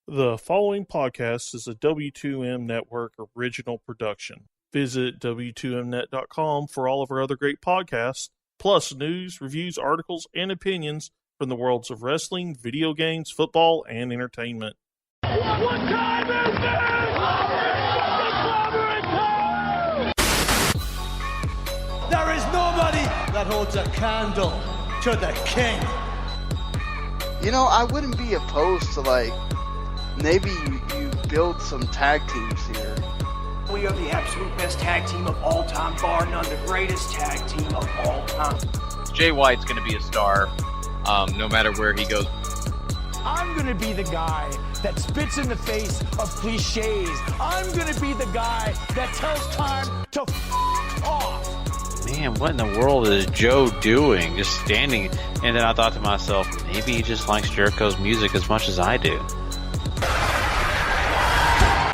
The following podcast is a W2M Network original production. Visit W2Mnet.com for all of our other great podcasts, plus news, reviews, articles, and opinions from the worlds of wrestling, video games, football, and entertainment. What time is it? There is nobody that holds a candle to the king. You know, I wouldn't be opposed to, maybe you build some tag teams here. We are the absolute best tag team of all time, bar none, the greatest tag team of all time. Jay White's going to be a star, no matter where he goes. I'm going to be the guy that spits in the face of cliches. I'm going to be the guy that tells time to off. Man, what in the world is Joe doing? Just standing. And then I thought to myself, maybe he just likes Jericho's music as much as I do.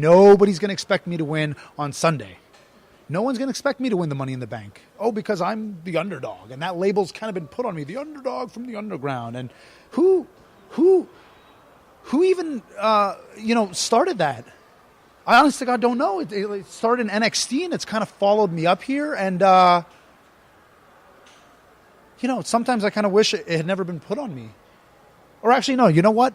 Nobody's going to expect me to win on Sunday. No one's going to expect me to win the Money in the Bank. Oh, because I'm the underdog. And that label's kind of been put on me. The underdog from the underground. And who even, started that? I honestly, God, don't know. It started in NXT, and it's kind of followed me up here. And, sometimes I kind of wish it had never been put on me. Or actually, no, you know what?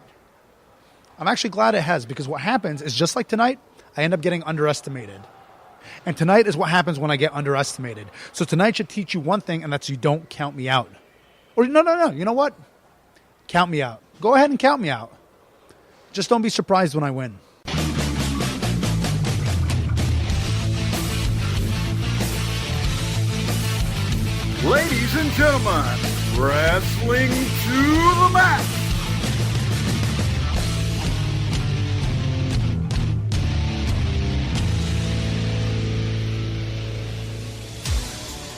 I'm actually glad it has, because what happens is, just like tonight, I end up getting underestimated. And tonight is what happens when I get underestimated. So tonight should teach you one thing, and that's you don't count me out. Or no. You know what? Count me out. Go ahead and count me out. Just don't be surprised when I win. Ladies and gentlemen, wrestling to the max.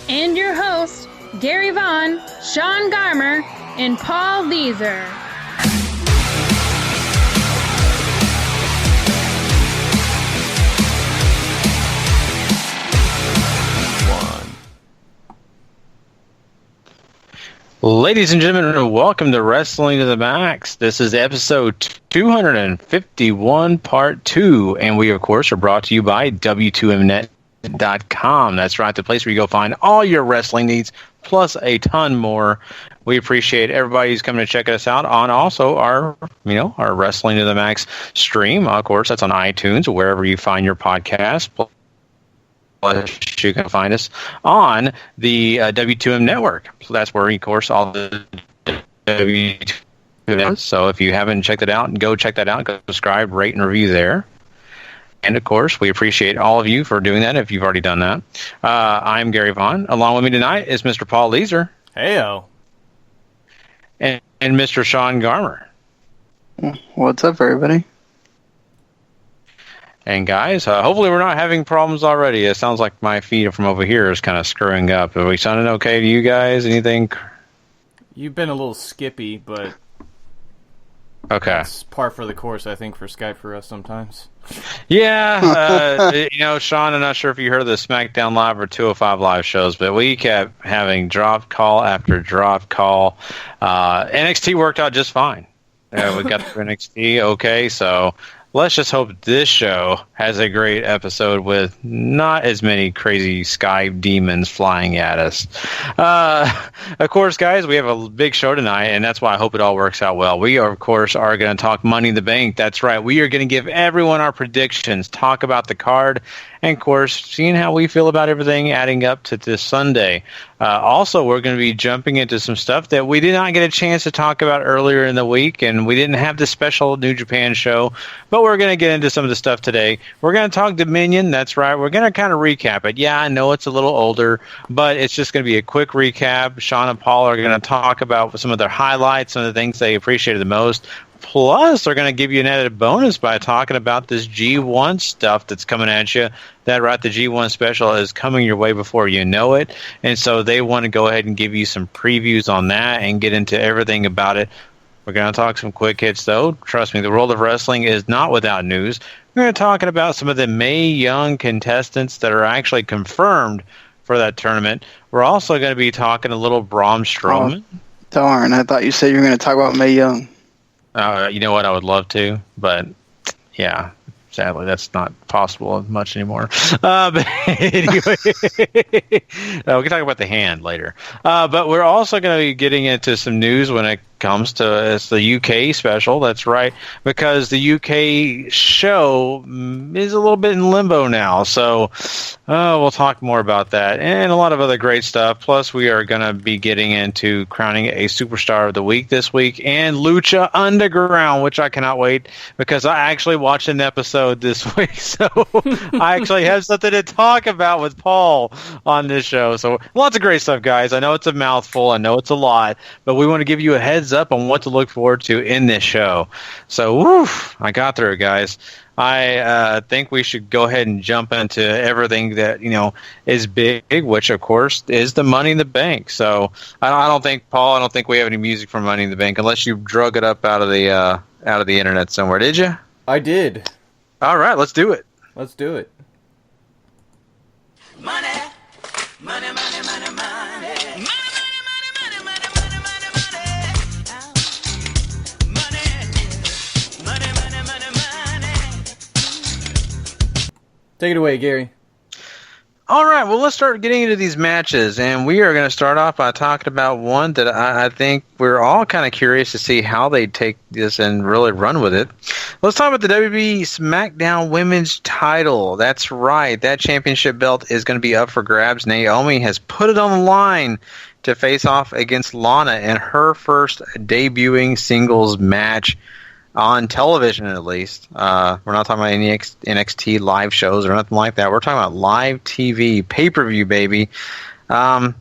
And your hosts, Gary Vaughan, Sean Garmer, and Paul Leazar. Ladies and gentlemen, welcome to Wrestling to the Max. This is episode 251, part 2. And we, of course, are brought to you by W2Mnet.com. That's right, the place where you go find all your wrestling needs, plus a ton more. We appreciate everybody who's coming to check us out on also our Wrestling to the Max stream. Of course, that's on iTunes or wherever you find your podcast. Plus, you can find us on the W2M network. So that's where, of course, all the W2M is. So if you haven't checked it out, go check that out. Go subscribe, rate, and review there. And, of course, we appreciate all of you for doing that if you've already done that. I'm Gary Vaughan. Along with me tonight is Mr. Paul Leazar. Heyo. And Mr. Sean Garmer. What's up, everybody? And, guys, hopefully we're not having problems already. It sounds like my feed from over here is kind of screwing up. Are we sounding okay to you guys? Anything? You've been a little skippy, but okay. It's par for the course, I think, for Skype for us sometimes. Yeah, Sean, I'm not sure if you heard the SmackDown Live or 205 Live shows, but we kept having drop call after drop call. NXT worked out just fine. We got through NXT okay, so let's just hope this show has a great episode with not as many crazy sky demons flying at us. Of course, guys, we have a big show tonight, and that's why I hope it all works out well. We, of course, are going to talk Money in the Bank. That's right. We are going to give everyone our predictions, talk about the card, and, of course, seeing how we feel about everything adding up to this Sunday. Also, we're going to be jumping into some stuff that we did not get a chance to talk about earlier in the week, and we didn't have the special New Japan show, but we're going to get into some of the stuff today. We're going to talk Dominion. That's right. We're going to kind of recap it. Yeah, I know it's a little older, but it's just going to be a quick recap. Sean and Paul are going to talk about some of their highlights, some of the things they appreciated the most. Plus, they're going to give you an added bonus by talking about this G1 stuff that's coming at you. That right, the G1 special is coming your way before you know it. And so they want to go ahead and give you some previews on that and get into everything about it. We're going to talk some quick hits, though. Trust me, the world of wrestling is not without news. We're going to talk about some of the Mae Young contestants that are actually confirmed for that tournament. We're also going to be talking a little Braun Strowman. Oh, darn, I thought you said you were going to talk about Mae Young. You know what? I would love to, but yeah. Sadly, that's not possible much anymore. But anyway, we can talk about the hand later. But we're also going to be getting into some news when it comes to it's the UK special. That's right, because the UK show is a little bit in limbo now. So we'll talk more about that and a lot of other great stuff. Plus, we are going to be getting into crowning a superstar of the week this week and Lucha Underground, which I cannot wait because I actually watched an episode this week. So I actually have something to talk about with Paul on this show. So lots of great stuff, guys. I know it's a mouthful. I know it's a lot, but we want to give you a heads up on what to look forward to in this show. So I got through it, guys. I think we should go ahead and jump into everything that is big, which of course is the Money in the Bank. So I don't think, Paul, I don't think we have any music from Money in the Bank unless you drug it up out of the internet somewhere. Did you? I did. All right, let's do it. Let's do it. Money, money, money, money, money. Take it away, Gary. All right, well, let's start getting into these matches, and we are going to start off by talking about one that I think we're all kind of curious to see how they take this and really run with it. Let's talk about the WWE SmackDown Women's title. That's right, that championship belt is going to be up for grabs. Naomi has put it on the line to face off against Lana in her first debuting singles match on television, at least. We're not talking about any NXT live shows or nothing like that. We're talking about live TV, pay-per-view, baby. Me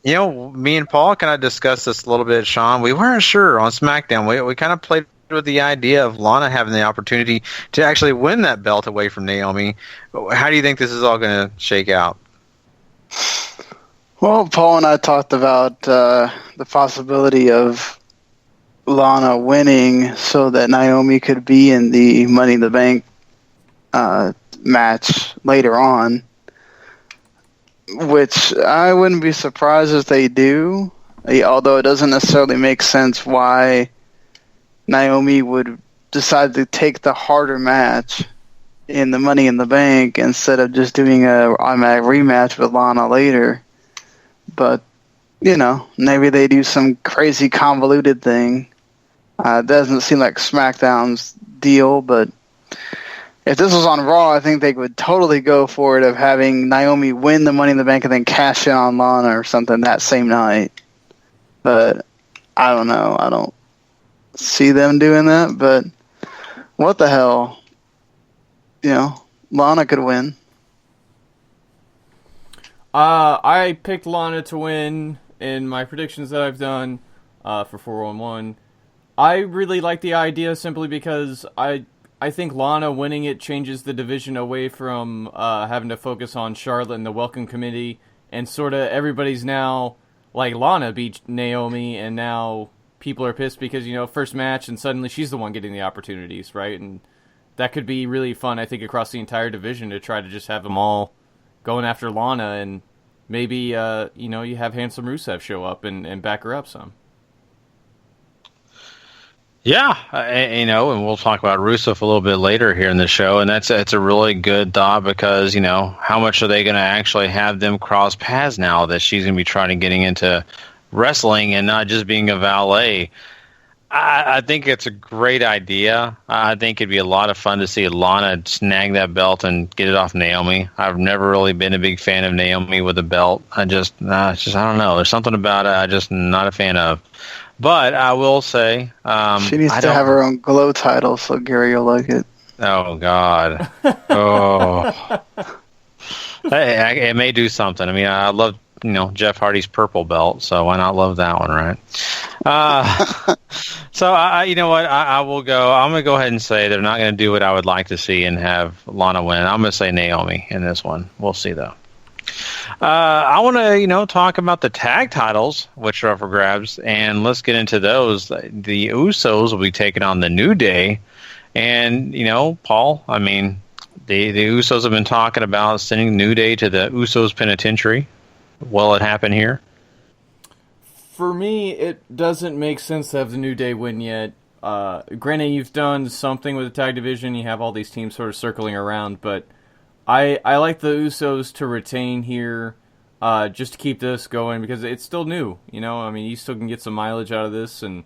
and Paul kind of discussed this a little bit, Sean. We weren't sure on SmackDown. We kind of played with the idea of Lana having the opportunity to actually win that belt away from Naomi. How do you think this is all going to shake out? Well, Paul and I talked about the possibility of Lana winning so that Naomi could be in the Money in the Bank match later on, which I wouldn't be surprised if they do, although it doesn't necessarily make sense why Naomi would decide to take the harder match in the Money in the Bank instead of just doing a automatic rematch with Lana later. But, maybe they do some crazy convoluted thing. It doesn't seem like SmackDown's deal, but if this was on Raw, I think they would totally go for it of having Naomi win the Money in the Bank and then cash in on Lana or something that same night. But I don't know. I don't see them doing that, but what the hell? Lana could win. I picked Lana to win in my predictions that I've done for 4-on-1. I really like the idea simply because I think Lana winning it changes the division away from having to focus on Charlotte and the Welcome Committee, and sort of everybody's now like Lana beat Naomi, and now people are pissed because first match and suddenly she's the one getting the opportunities, right? And that could be really fun, I think, across the entire division to try to just have them all going after Lana, and maybe you have Handsome Rusev show up and back her up some. Yeah, and we'll talk about Rusev a little bit later here in the show, and it's a really good thought because, how much are they going to actually have them cross paths now that she's going to be trying to getting into wrestling and not just being a valet? I think it's a great idea. I think it'd be a lot of fun to see Lana snag that belt and get it off Naomi. I've never really been a big fan of Naomi with a belt. I don't know. There's something about it I'm just not a fan of. But I will say... she needs to have her own Glow title, so Gary will like it. Oh, God. Oh. It may do something. I mean, I love, Jeff Hardy's purple belt, so why not love that one, right? So, you know what? I will go... I'm going to go ahead and say they're not going to do what I would like to see and have Lana win. I'm going to say Naomi in this one. We'll see, though. I want to, talk about the tag titles, which are up for grabs, and let's get into those. The Usos will be taking on the New Day, and, Paul, I mean, the Usos have been talking about sending New Day to the Usos Penitentiary. Will it happen here? For me, it doesn't make sense to have the New Day win yet. Granted, you've done something with the tag division. You have all these teams sort of circling around, but I like the Usos to retain here, just to keep this going because it's still new. You know, I mean, you still can get some mileage out of this, and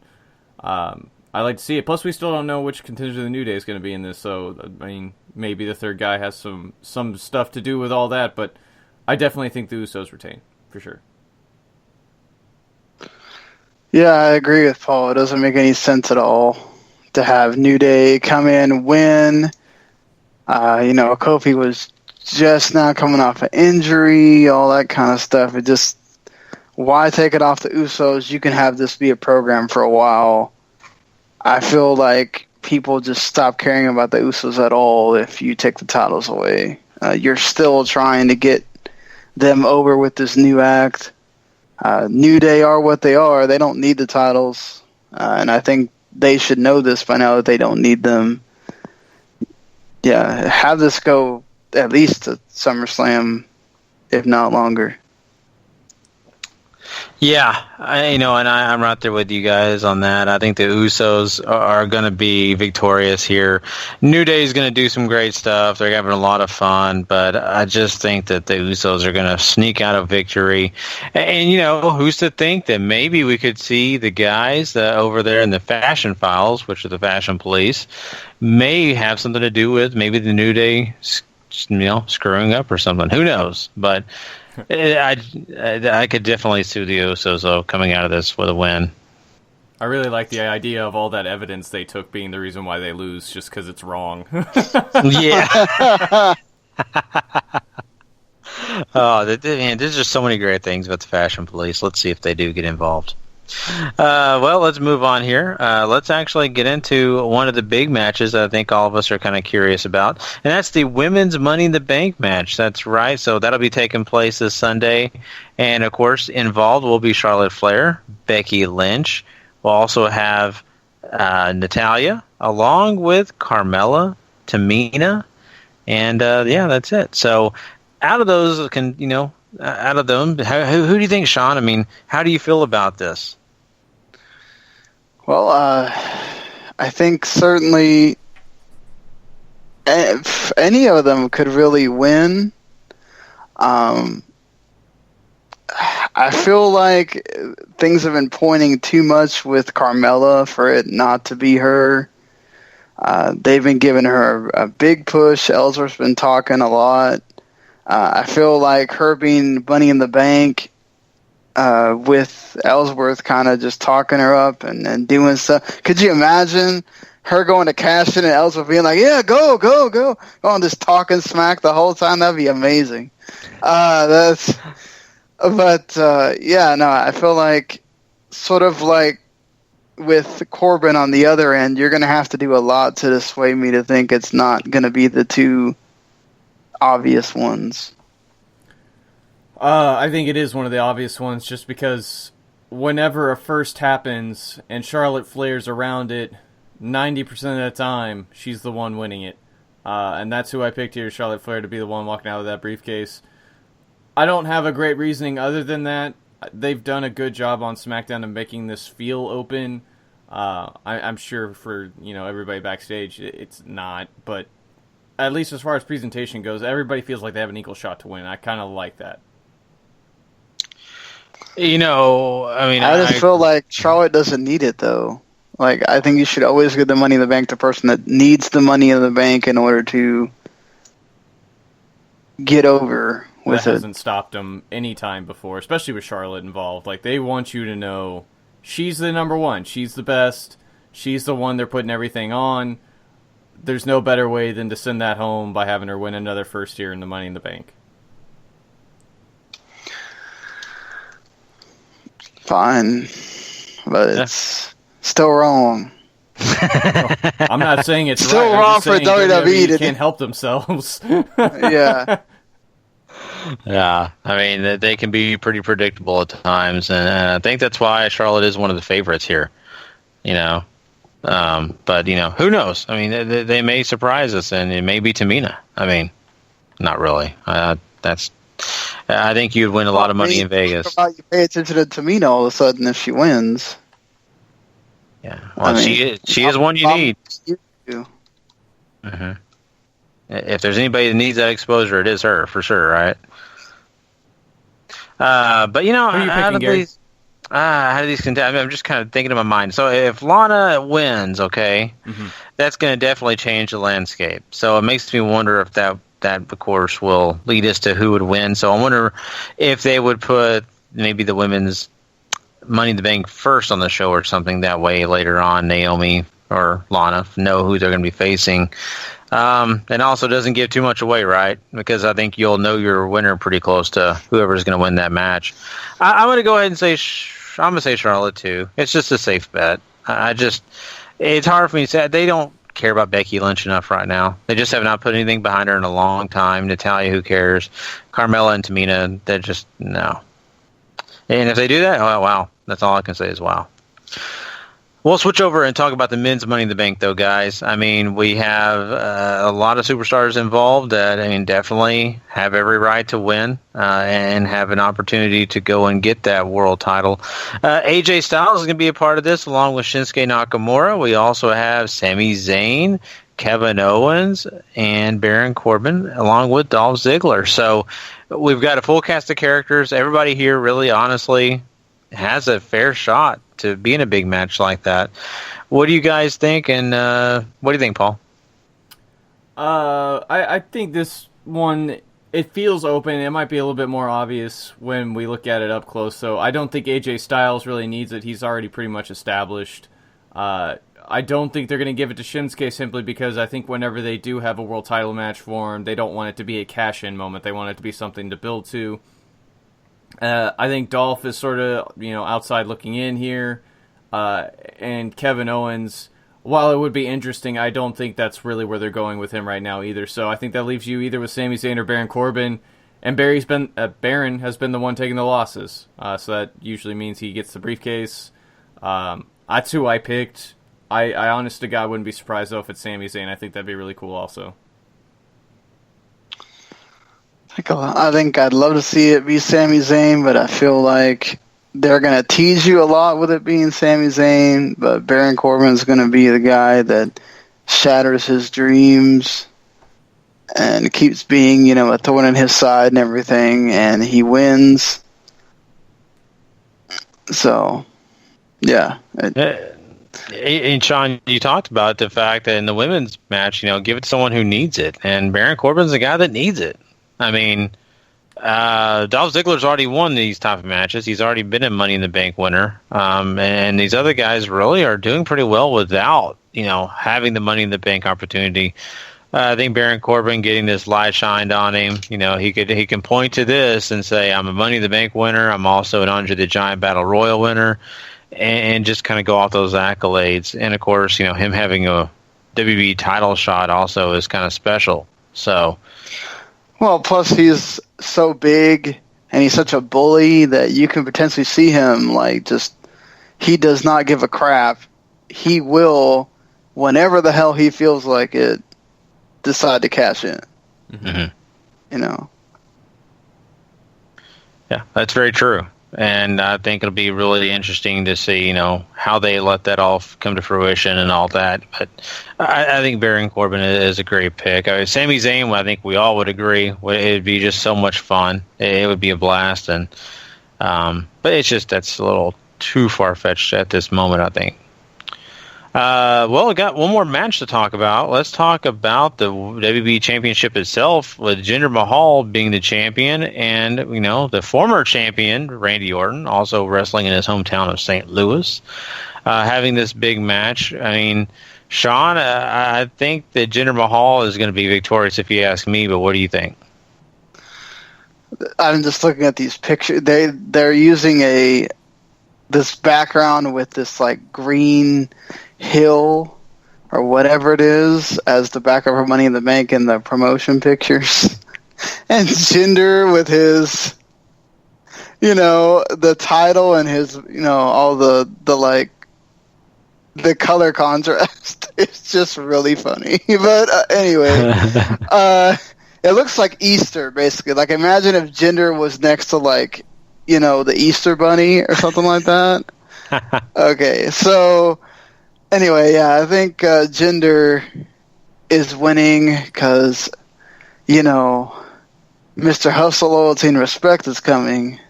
I like to see it. Plus, we still don't know which contingent of the New Day is going to be in this, so I mean, maybe the third guy has some stuff to do with all that. But I definitely think the Usos retain for sure. Yeah, I agree with Paul. It doesn't make any sense at all to have New Day come in, win. Kofi was just now coming off an injury, all that kind of stuff. It just, why take it off the Usos? You can have this be a program for a while. I feel like people just stop caring about the Usos at all if you take the titles away. You're still trying to get them over with this new act. New Day are what they are. They don't need the titles. And I think they should know this by now that they don't need them. Yeah, have this go at least to SummerSlam, if not longer. Yeah, I'm right there with you guys on that. I think the Usos are going to be victorious here. New Day is going to do some great stuff. They're having a lot of fun, but I just think that the Usos are going to sneak out a victory. And, who's to think that maybe we could see the guys over there in the Fashion Files, which are the Fashion Police, may have something to do with maybe the New Day, screwing up or something. Who knows? But I could definitely see the Usos coming out of this with a win. I really like the idea of all that evidence they took being the reason why they lose, just because it's wrong. Yeah. There's just so many great things about the Fashion Police. Let's see if they do get involved. Well, let's move on here. Let's actually get into one of the big matches that I think all of us are kind of curious about, and that's the Women's Money in the Bank match. That's right. So that'll be taking place this Sunday, and of course, involved will be Charlotte Flair, Becky Lynch. We'll also have Natalya, along with Carmella, Tamina, and that's it. So out of those, out of them, who do you think, Sean? I mean, how do you feel about this? Well, I think certainly if any of them could really win. I feel like things have been pointing too much with Carmella for it not to be her. They've been giving her a big push. Ellsworth's been talking a lot. I feel like her being Money in the Bank with Ellsworth kind of just talking her up and doing stuff. Could you imagine her going to cash in and Ellsworth being like, yeah, go, on just talking smack the whole time? That'd be amazing. I feel like sort of like with Corbin on the other end, you're going to have to do a lot to dissuade me to think it's not going to be the two obvious ones. I think it is one of the obvious ones just because whenever a first happens and Charlotte Flair's around it, 90% of the time, she's the one winning it. And that's who I picked here, Charlotte Flair, to be the one walking out of that briefcase. I don't have a great reasoning other than that. They've done a good job on SmackDown of making this feel open. I'm sure for everybody backstage, it's not, but at least as far as presentation goes, everybody feels like they have an equal shot to win. I kind of like that. I just feel like Charlotte doesn't need it, though. Like, I think you should always give the Money in the Bank to the person that needs the Money in the Bank in order to get over with it. That hasn't stopped them any time before, especially with Charlotte involved. Like, they want you to know she's the number one. She's the best. She's the one they're putting everything on. There's no better way than to send that home by having her win another first year in the Money in the Bank. Fine, but it's still wrong. I'm not saying it's still right. wrong for WWE to can't help themselves. Yeah. Yeah, I mean, they can be pretty predictable at times, and I think that's why Charlotte is one of the favorites here. But who knows? I mean, they may surprise us, and it may be Tamina. I mean, not really. I think you'd win a lot of money in Vegas. You pay attention to Tamina all of a sudden if she wins. Yeah. Well, she is one you need. Mm-hmm. If there's anybody that needs that exposure, it is her for sure, right? But you know, Who are you how picking, do Gary? these contend? I'm just kind of thinking in my mind. So if Lana wins, okay, that's going to definitely change the landscape. So it makes me wonder if that of course will lead us to who would win. So I wonder if they would put maybe the women's Money in the Bank first on the show or something. That way later on Naomi or Lana know who they're going to be facing. And also doesn't give too much away, right? Because I think you'll know your winner pretty close to whoever's going to win that match. I'm going to go ahead and say I'm going to say Charlotte too. It's just a safe bet. It's hard for me to say. They don't care about Becky Lynch enough right now. They just have not put anything behind her in a long time. Natalya, who cares? Carmella and Tamina, they're just no. And if they do that, oh wow, that's all I can say is wow. We'll switch over and talk about the men's Money in the Bank, though, guys. I mean, we have a lot of superstars involved that, definitely have every right to win and have an opportunity to go and get that world title. AJ Styles is going to be a part of this, along with Shinsuke Nakamura. We also have Sami Zayn, Kevin Owens, and Baron Corbin, along with Dolph Ziggler. So we've got a full cast of characters. Everybody here really, honestly, has a fair shot to be in a big match like that. What do you guys think? And what do you think, Paul? I think this one, it feels open. It might be a little bit more obvious when we look at it up close. So I don't think AJ Styles really needs it. He's already pretty much established. I don't think they're going to give it to Shinsuke simply because I think whenever they do have a world title match for him, they don't want it to be a cash-in moment. They want it to be something to build to. I think Dolph is sort of, outside looking in here. And Kevin Owens, while it would be interesting, I don't think that's really where they're going with him right now either. So I think that leaves you either with Sami Zayn or Baron Corbin. And Baron has been the one taking the losses. So that usually means he gets the briefcase. That's who I picked. I honest to God wouldn't be surprised, though, if it's Sami Zayn. I think that'd be really cool also. I think I'd love to see it be Sami Zayn, but I feel like they're going to tease you a lot with it being Sami Zayn, but Baron Corbin's going to be the guy that shatters his dreams and keeps being, a thorn in his side and everything, and he wins. So, yeah. And Sean, you talked about the fact that in the women's match, give it to someone who needs it, and Baron Corbin's the guy that needs it. I mean, Dolph Ziggler's already won these type of matches. He's already been a Money in the Bank winner. And these other guys really are doing pretty well without, having the Money in the Bank opportunity. I think Baron Corbin getting this light shined on him, he can point to this and say, I'm a Money in the Bank winner. I'm also an Andre the Giant Battle Royal winner, and just kind of go off those accolades. And, of course, him having a WWE title shot also is kind of special. So... Well, plus he's so big and he's such a bully that you can potentially see him he does not give a crap. He will, whenever the hell he feels like it, decide to cash in. Mm-hmm. Yeah, that's very true. And I think it'll be really interesting to see, how they let that all come to fruition and all that. But I think Baron Corbin is a great pick. Sami Zayn, I think we all would agree, it would be just so much fun. It would be a blast. And but it's just that's a little too far-fetched at this moment, I think. Well, we got one more match to talk about. Let's talk about the WWE Championship itself, with Jinder Mahal being the champion, and the former champion Randy Orton, also wrestling in his hometown of St. Louis, having this big match. I mean, Sean, I think that Jinder Mahal is going to be victorious if you ask me. But what do you think? I'm just looking at these pictures. They're using this background with this green hill or whatever it is as the background for Money in the Bank in the promotion pictures. And Jinder with his, the title and his, all the color contrast. It's just really funny. But anyway, it looks like Easter, basically. Imagine if Jinder was next to the Easter Bunny or something like that. Okay, so Anyway, yeah, I think Jinder is winning because, Mr. Hustle, Loyalty, and Respect is coming,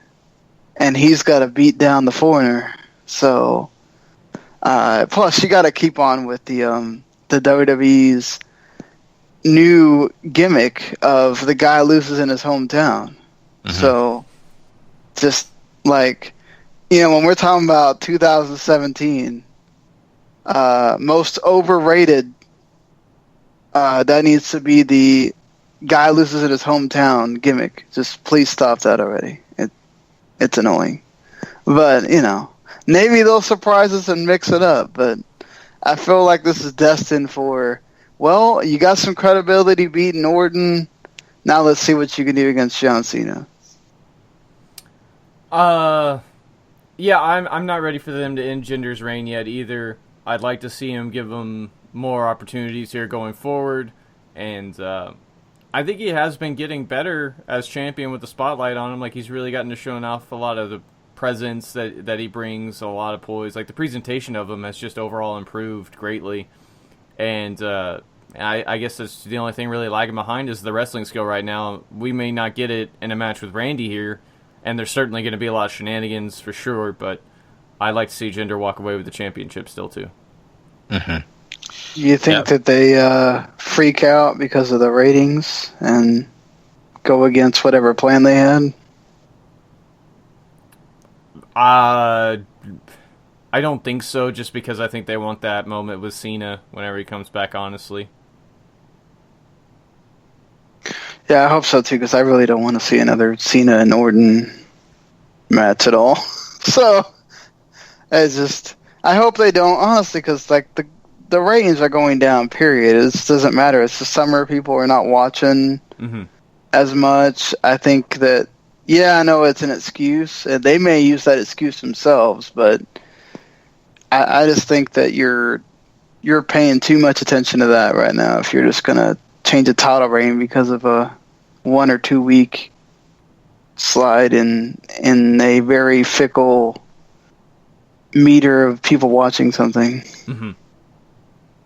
and he's got to beat down the foreigner. So, plus you got to keep on with the WWE's new gimmick of the guy loses in his hometown. Mm-hmm. So, just like, when we're talking about 2017, most overrated, that needs to be the guy loses in his hometown gimmick. Just please stop that already. It's annoying. But, maybe they'll surprise us and mix it up. But I feel like this is destined for, well, you got some credibility beating Orton. Now let's see what you can do against John Cena. Yeah, I'm not ready for them to end Jinder's reign yet either. I'd like to see him give him more opportunities here going forward. And I think he has been getting better as champion with the spotlight on him. Like, he's really gotten to showing off a lot of the presence that he brings, a lot of poise. Like, the presentation of him has just overall improved greatly. And I guess that's the only thing really lagging behind is the wrestling skill right now. We may not get it in a match with Randy here, and there's certainly going to be a lot of shenanigans for sure, but I'd like to see Jinder walk away with the championship still, too. Mm-hmm. You think that they freak out because of the ratings and go against whatever plan they had? I don't think so, just because I think they want that moment with Cena whenever he comes back, honestly. Yeah, I hope so too, because I really don't want to see another Cena and Orton match at all. So, I hope they don't, honestly, because like the ratings are going down, period. It just doesn't matter. It's the summer, people are not watching as much. I think that, yeah, I know it's an excuse, and they may use that excuse themselves, but I just think that you're paying too much attention to that right now if you're just going to change a title reign because of a 1 or 2 week slide in a very fickle meter of people watching something. Mm-hmm.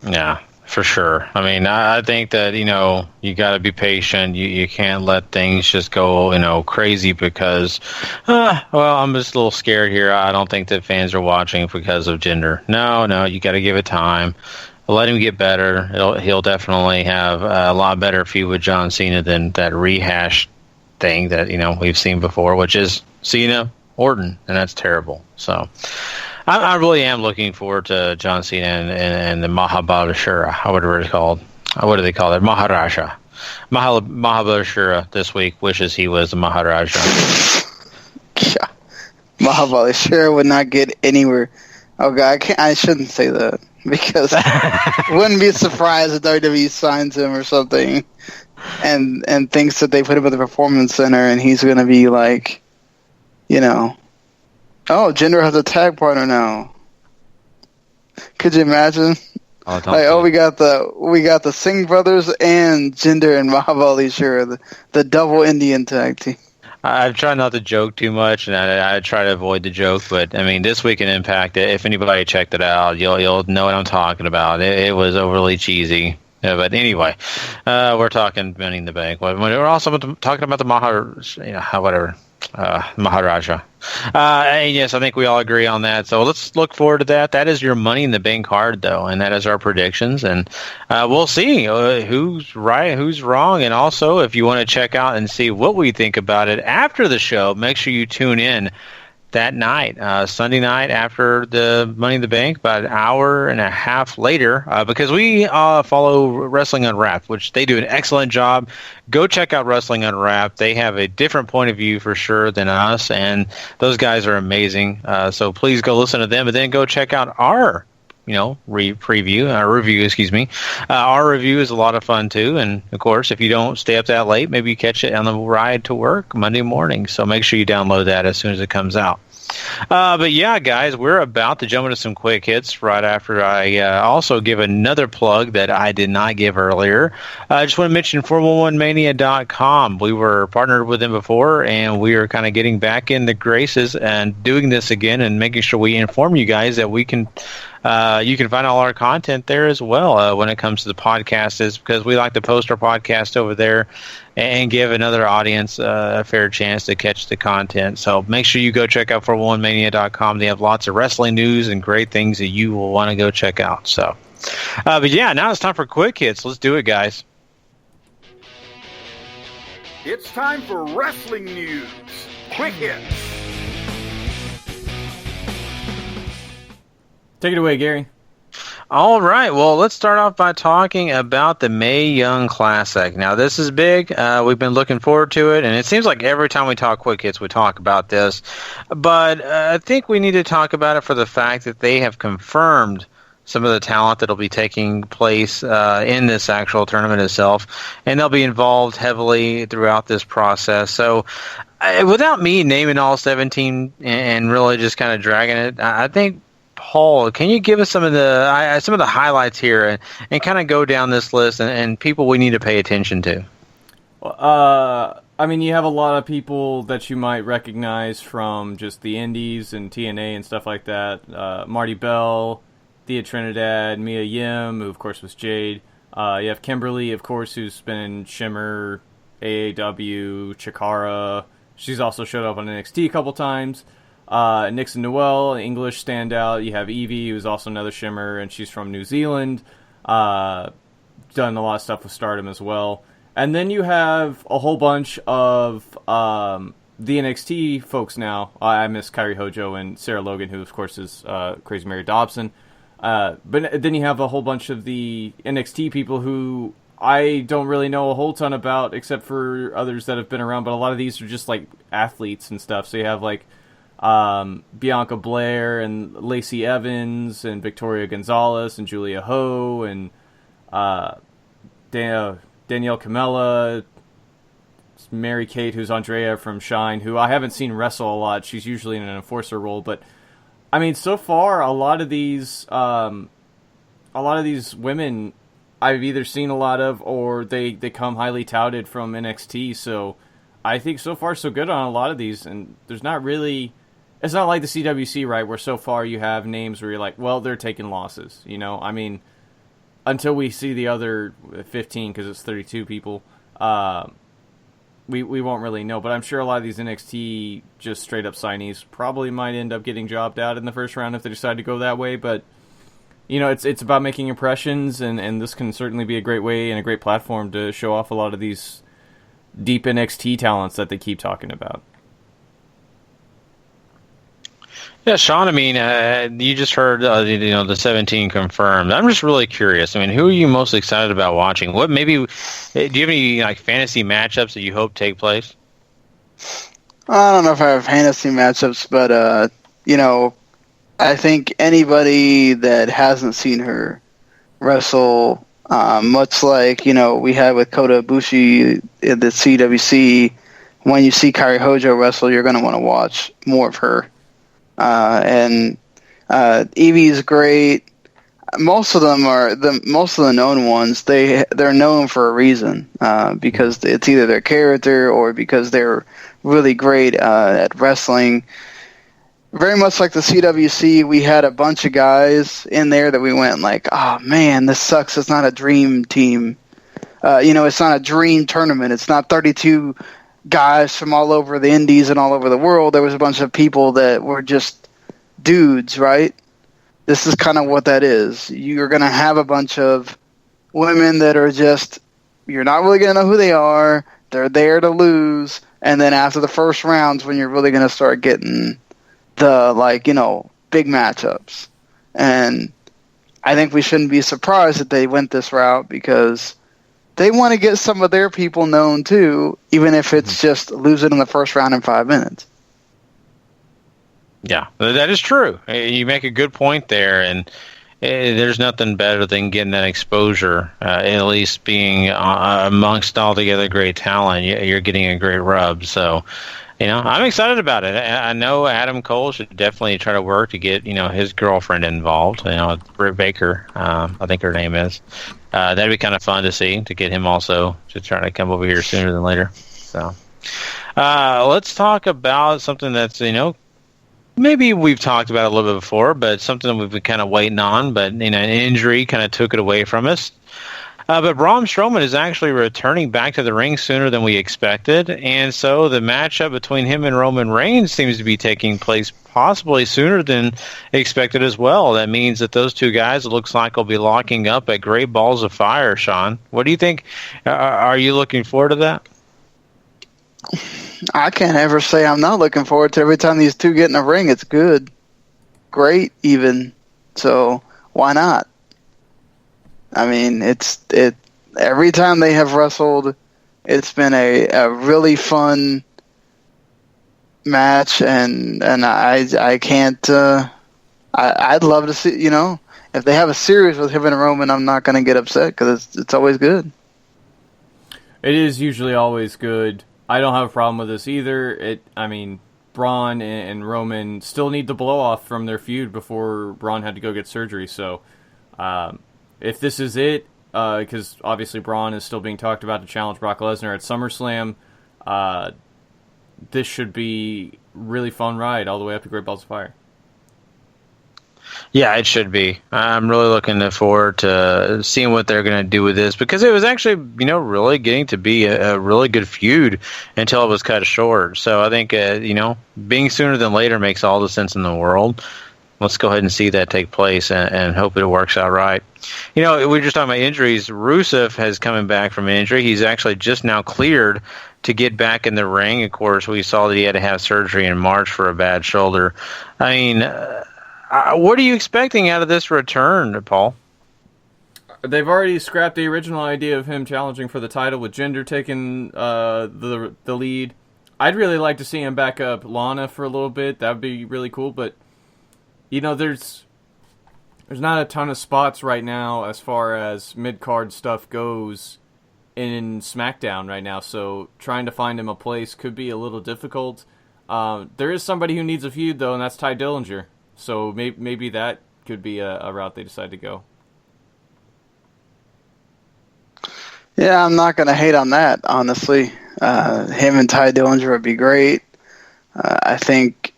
Yeah, for sure. I mean, I think that, you got to be patient. You can't let things just go, crazy because, I'm just a little scared here. I don't think that fans are watching because of Jinder. No, you got to give it time. Let him get better. He'll definitely have a lot better feud with John Cena than that rehash thing that, we've seen before, which is Cena, Orton, and that's terrible. So I really am looking forward to John Cena and the Mahabharashura, whatever it's called. What do they call it? Maharaja. Mahabharashura this week wishes he was the Maharaja. Yeah. Mahabharashura would not get anywhere. Oh, God, I shouldn't say that. Because wouldn't be surprised if WWE signs him or something and thinks that they put him at the Performance Center and he's going to be like, oh, Jinder has a tag partner now. Could you imagine? We got the Singh brothers and Jinder and Mahabharashura, the double Indian tag team. I try not to joke too much, and I try to avoid the joke. But I mean, this week in Impact, if anybody checked it out, you'll know what I'm talking about. It was overly cheesy. But anyway, we're talking Money in the Bank. We're also talking about the Maharaja. And yes, I think we all agree on that. So let's look forward to that. That is your Money in the Bank card, though, and that is our predictions. And we'll see who's right, who's wrong. And also, if you want to check out and see what we think about it after the show, make sure you tune in that night, Sunday night after the Money in the Bank, about an hour and a half later, because we follow Wrestling Unwrapped, which they do an excellent job. Go check out Wrestling Unwrapped. They have a different point of view for sure than us, and those guys are amazing. So please go listen to them, and then go check out our review. Our review is a lot of fun too, and of course, if you don't stay up that late, maybe you catch it on the ride to work Monday morning. So make sure you download that as soon as it comes out. But yeah, guys, we're about to jump into some quick hits right after I also give another plug that I did not give earlier. I just want to mention 411mania.com. We were partnered with them before, and we are kind of getting back in the graces and doing this again and making sure we inform you guys that we can You can find all our content there as well when it comes to the podcast, is because we like to post our podcast over there and give another audience a fair chance to catch the content. So make sure you go check out 411mania.com. They have lots of wrestling news and great things that you will want to go check out. So, but yeah, now it's time for quick hits. Let's do it, guys. It's time for wrestling news. Quick hits. Take it away, Gary. All right. Well, let's start off by talking about the Mae Young Classic. Now, this is big. We've been looking forward to it, and it seems like every time we talk quick hits, we talk about this. But I think we need to talk about it for the fact that they have confirmed some of the talent that will be taking place in this actual tournament itself, and they'll be involved heavily throughout this process. So without me naming all 17 and really just kind of dragging it, I think, Paul, can you give us some of the highlights here and kind of go down this list and people we need to pay attention to? I mean, you have a lot of people that you might recognize from just the indies and TNA and stuff like that. Marty Bell, Thea Trinidad, Mia Yim, who of course was Jade. You have Kimberly, of course, who's been in Shimmer, AAW, Chikara. She's also showed up on NXT a couple times. Nixon Noel, English standout. You have Evie, who's also another Shimmer, and she's from New Zealand. Done a lot of stuff with Stardom as well. And then you have a whole bunch of the NXT folks now. I miss Kairi Hojo and Sarah Logan, who of course is Crazy Mary Dobson. But then you have a whole bunch of the NXT people who I don't really know a whole ton about, except for others that have been around. But a lot of these are just like athletes and stuff. So you have like Bianca Blair and Lacey Evans and Victoria Gonzalez and Julia Ho and Danielle Camella, Mary Kate, who's Andrea from Shine, who I haven't seen wrestle a lot. She's usually in an enforcer role, but I mean, so far a lot of these women I've either seen a lot of or they come highly touted from NXT. So I think so far so good on a lot of these, and there's not really. It's not like the CWC, right, where so far you have names where you're like, well, they're taking losses, you know? I mean, until we see the other 15, because it's 32 people, we won't really know. But I'm sure a lot of these NXT just straight-up signees probably might end up getting jobbed out in the first round if they decide to go that way. But, you know, it's about making impressions, and this can certainly be a great way and a great platform to show off a lot of these deep NXT talents that they keep talking about. Yeah, Sean, I mean, you just heard, the 17 confirmed. I'm just really curious. I mean, who are you most excited about watching? What do you have any like fantasy matchups that you hope take place? I don't know if I have fantasy matchups, but, I think anybody that hasn't seen her wrestle, much like, we had with Kota Ibushi in the CWC, when you see Kairi Hojo wrestle, you're going to want to watch more of her. And Evie's great. Most of them are most of the known ones. They're known for a reason, because it's either their character or because they're really great at wrestling. Very much like the CWC, we had a bunch of guys in there that we went like, oh man, this sucks. It's not a dream team. It's not a dream tournament. It's not 32 guys from all over the indies and all over the world. There was a bunch of people that were just dudes, right? This is kind of what that is. You're going to have a bunch of women that are just, you're not really going to know who they are. They're there to lose. And then after the first rounds, when you're really going to start getting the, big matchups. And I think we shouldn't be surprised that they went this route, because they want to get some of their people known too, even if it's just losing in the first round in 5 minutes. Yeah, that is true. You make a good point there, and there's nothing better than getting that exposure, at least being amongst altogether great talent. You're getting a great rub. So, I'm excited about it. I know Adam Cole should definitely try to work to get, his girlfriend involved. Britt Baker, I think her name is. That'd be kind of fun to see, to get him also to try to come over here sooner than later. So, let's talk about something that's, maybe we've talked about it a little bit before, but something that we've been kind of waiting on, but an injury kind of took it away from us. But Braun Strowman is actually returning back to the ring sooner than we expected, and so the matchup between him and Roman Reigns seems to be taking place possibly sooner than expected as well. That means that those two guys, it looks like, will be locking up at Great Balls of Fire, Sean. What do you think? Are you looking forward to that? I can't ever say I'm not looking forward to every time these two get in the ring. It's good. Great, even. So, why not? I mean, every time they have wrestled, it's been a really fun match, and I can't. I'd love to see. If they have a series with him and Roman, I'm not going to get upset because it's always good. It is usually always good. I don't have a problem with this either. Braun and Roman still need the blow off from their feud before Braun had to go get surgery. So, if this is it, because obviously Braun is still being talked about to challenge Brock Lesnar at SummerSlam, this should be really fun ride all the way up to Great Balls of Fire. Yeah, it should be. I'm really looking forward to seeing what they're going to do with this, because it was actually, really getting to be a really good feud until it was cut short. So I think, being sooner than later makes all the sense in the world. Let's go ahead and see that take place and hope it works out right. We were just talking about injuries. Rusev has coming back from an injury. He's actually just now cleared to get back in the ring. Of course, we saw that he had to have surgery in March for a bad shoulder. I mean, what are you expecting out of this return, Paul? They've already scrapped the original idea of him challenging for the title with Jinder taking the lead. I'd really like to see him back up Lana for a little bit. That would be really cool, but there's not a ton of spots right now as far as mid-card stuff goes in SmackDown right now, so trying to find him a place could be a little difficult. There is somebody who needs a feud, though, and that's Ty Dillinger, so maybe that could be a route they decide to go. Yeah, I'm not going to hate on that, honestly. Him and Ty Dillinger would be great. I think,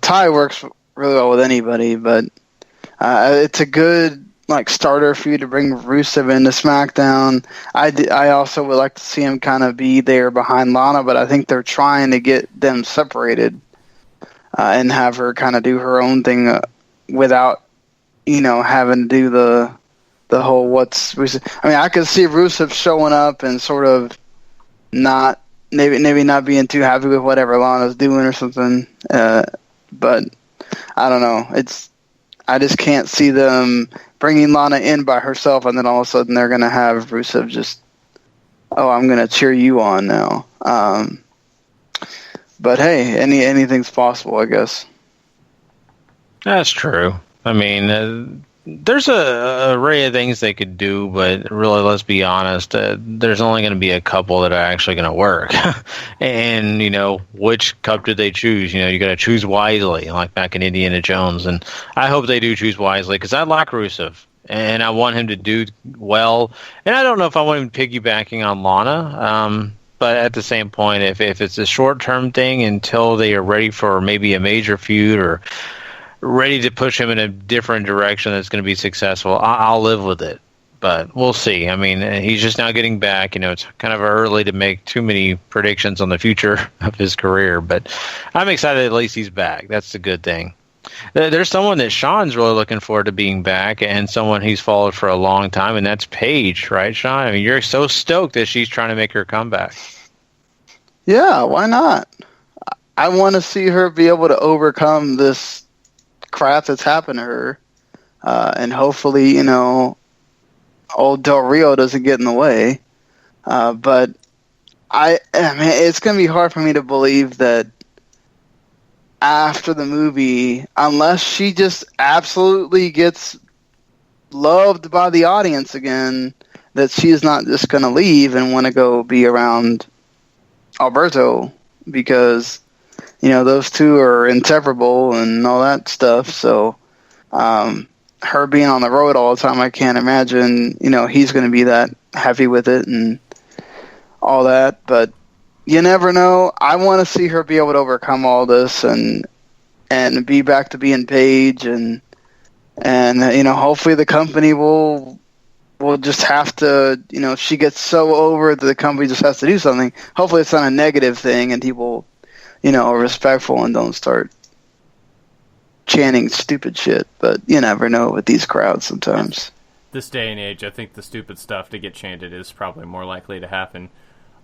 Ty works really well with anybody, but it's a good starter for you to bring Rusev into SmackDown. I also would like to see him kind of be there behind Lana, but I think they're trying to get them separated and have her kind of do her own thing without having to do the whole what's Rusev. I mean, I could see Rusev showing up and sort of not maybe not being too happy with whatever Lana's doing or something, but I don't know. I just can't see them bringing Lana in by herself, and then all of a sudden they're going to have Rusev just, I'm going to cheer you on now. But hey, anything's possible, I guess. That's true. I mean, there's a array of things they could do, but really, let's be honest, there's only going to be a couple that are actually going to work. And, which cup did they choose? You got to choose wisely, like back in Indiana Jones. And I hope they do choose wisely, because I like Rusev, and I want him to do well. And I don't know if I want him piggybacking on Lana, but at the same point, if it's a short-term thing until they are ready for maybe a major feud or ready to push him in a different direction that's going to be successful, I'll live with it. But we'll see. I mean, he's just now getting back. It's kind of early to make too many predictions on the future of his career. But I'm excited at least he's back. That's the good thing. There's someone that Sean's really looking forward to being back, and someone he's followed for a long time, and that's Paige, right, Sean? I mean, you're so stoked that she's trying to make her comeback. Yeah, why not? I want to see her be able to overcome this crap that's happened to her, and hopefully, old Del Rio doesn't get in the way. But it's going to be hard for me to believe that after the movie, unless she just absolutely gets loved by the audience again, that she's not just going to leave and want to go be around Alberto, because those two are inseparable and all that stuff. So her being on the road all the time, I can't imagine he's going to be that happy with it and all that. But you never know. I want to see her be able to overcome all this and and be back to being Paige, and hopefully the company will just have to, if she gets so over that the company just has to do something. Hopefully it's not a negative thing and people, are respectful and don't start chanting stupid shit. But you never know with these crowds sometimes. This day and age, I think the stupid stuff to get chanted is probably more likely to happen.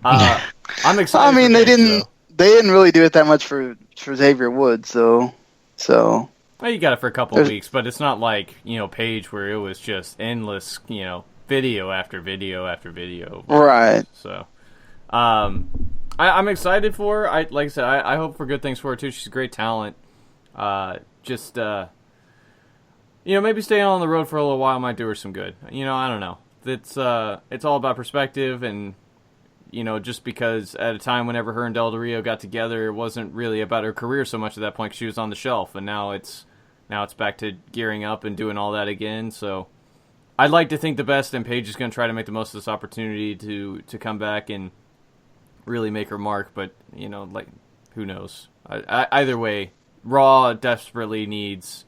I'm excited. I mean, they didn't really do it that much for Xavier Woods, though. So. Well, you got it for a couple of weeks, but it's not like, Paige where it was just endless, video after video after video. Right. So, I'm excited for her. Like I said, I hope for good things for her, too. She's a great talent. Maybe staying on the road for a little while might do her some good. I don't know. It's all about perspective, and, just because at a time whenever her and Del Rio got together, it wasn't really about her career so much at that point because she was on the shelf, and now it's back to gearing up and doing all that again. So I'd like to think the best, and Paige is going to try to make the most of this opportunity to come back and really make her mark. But, who knows? Either way, Raw desperately needs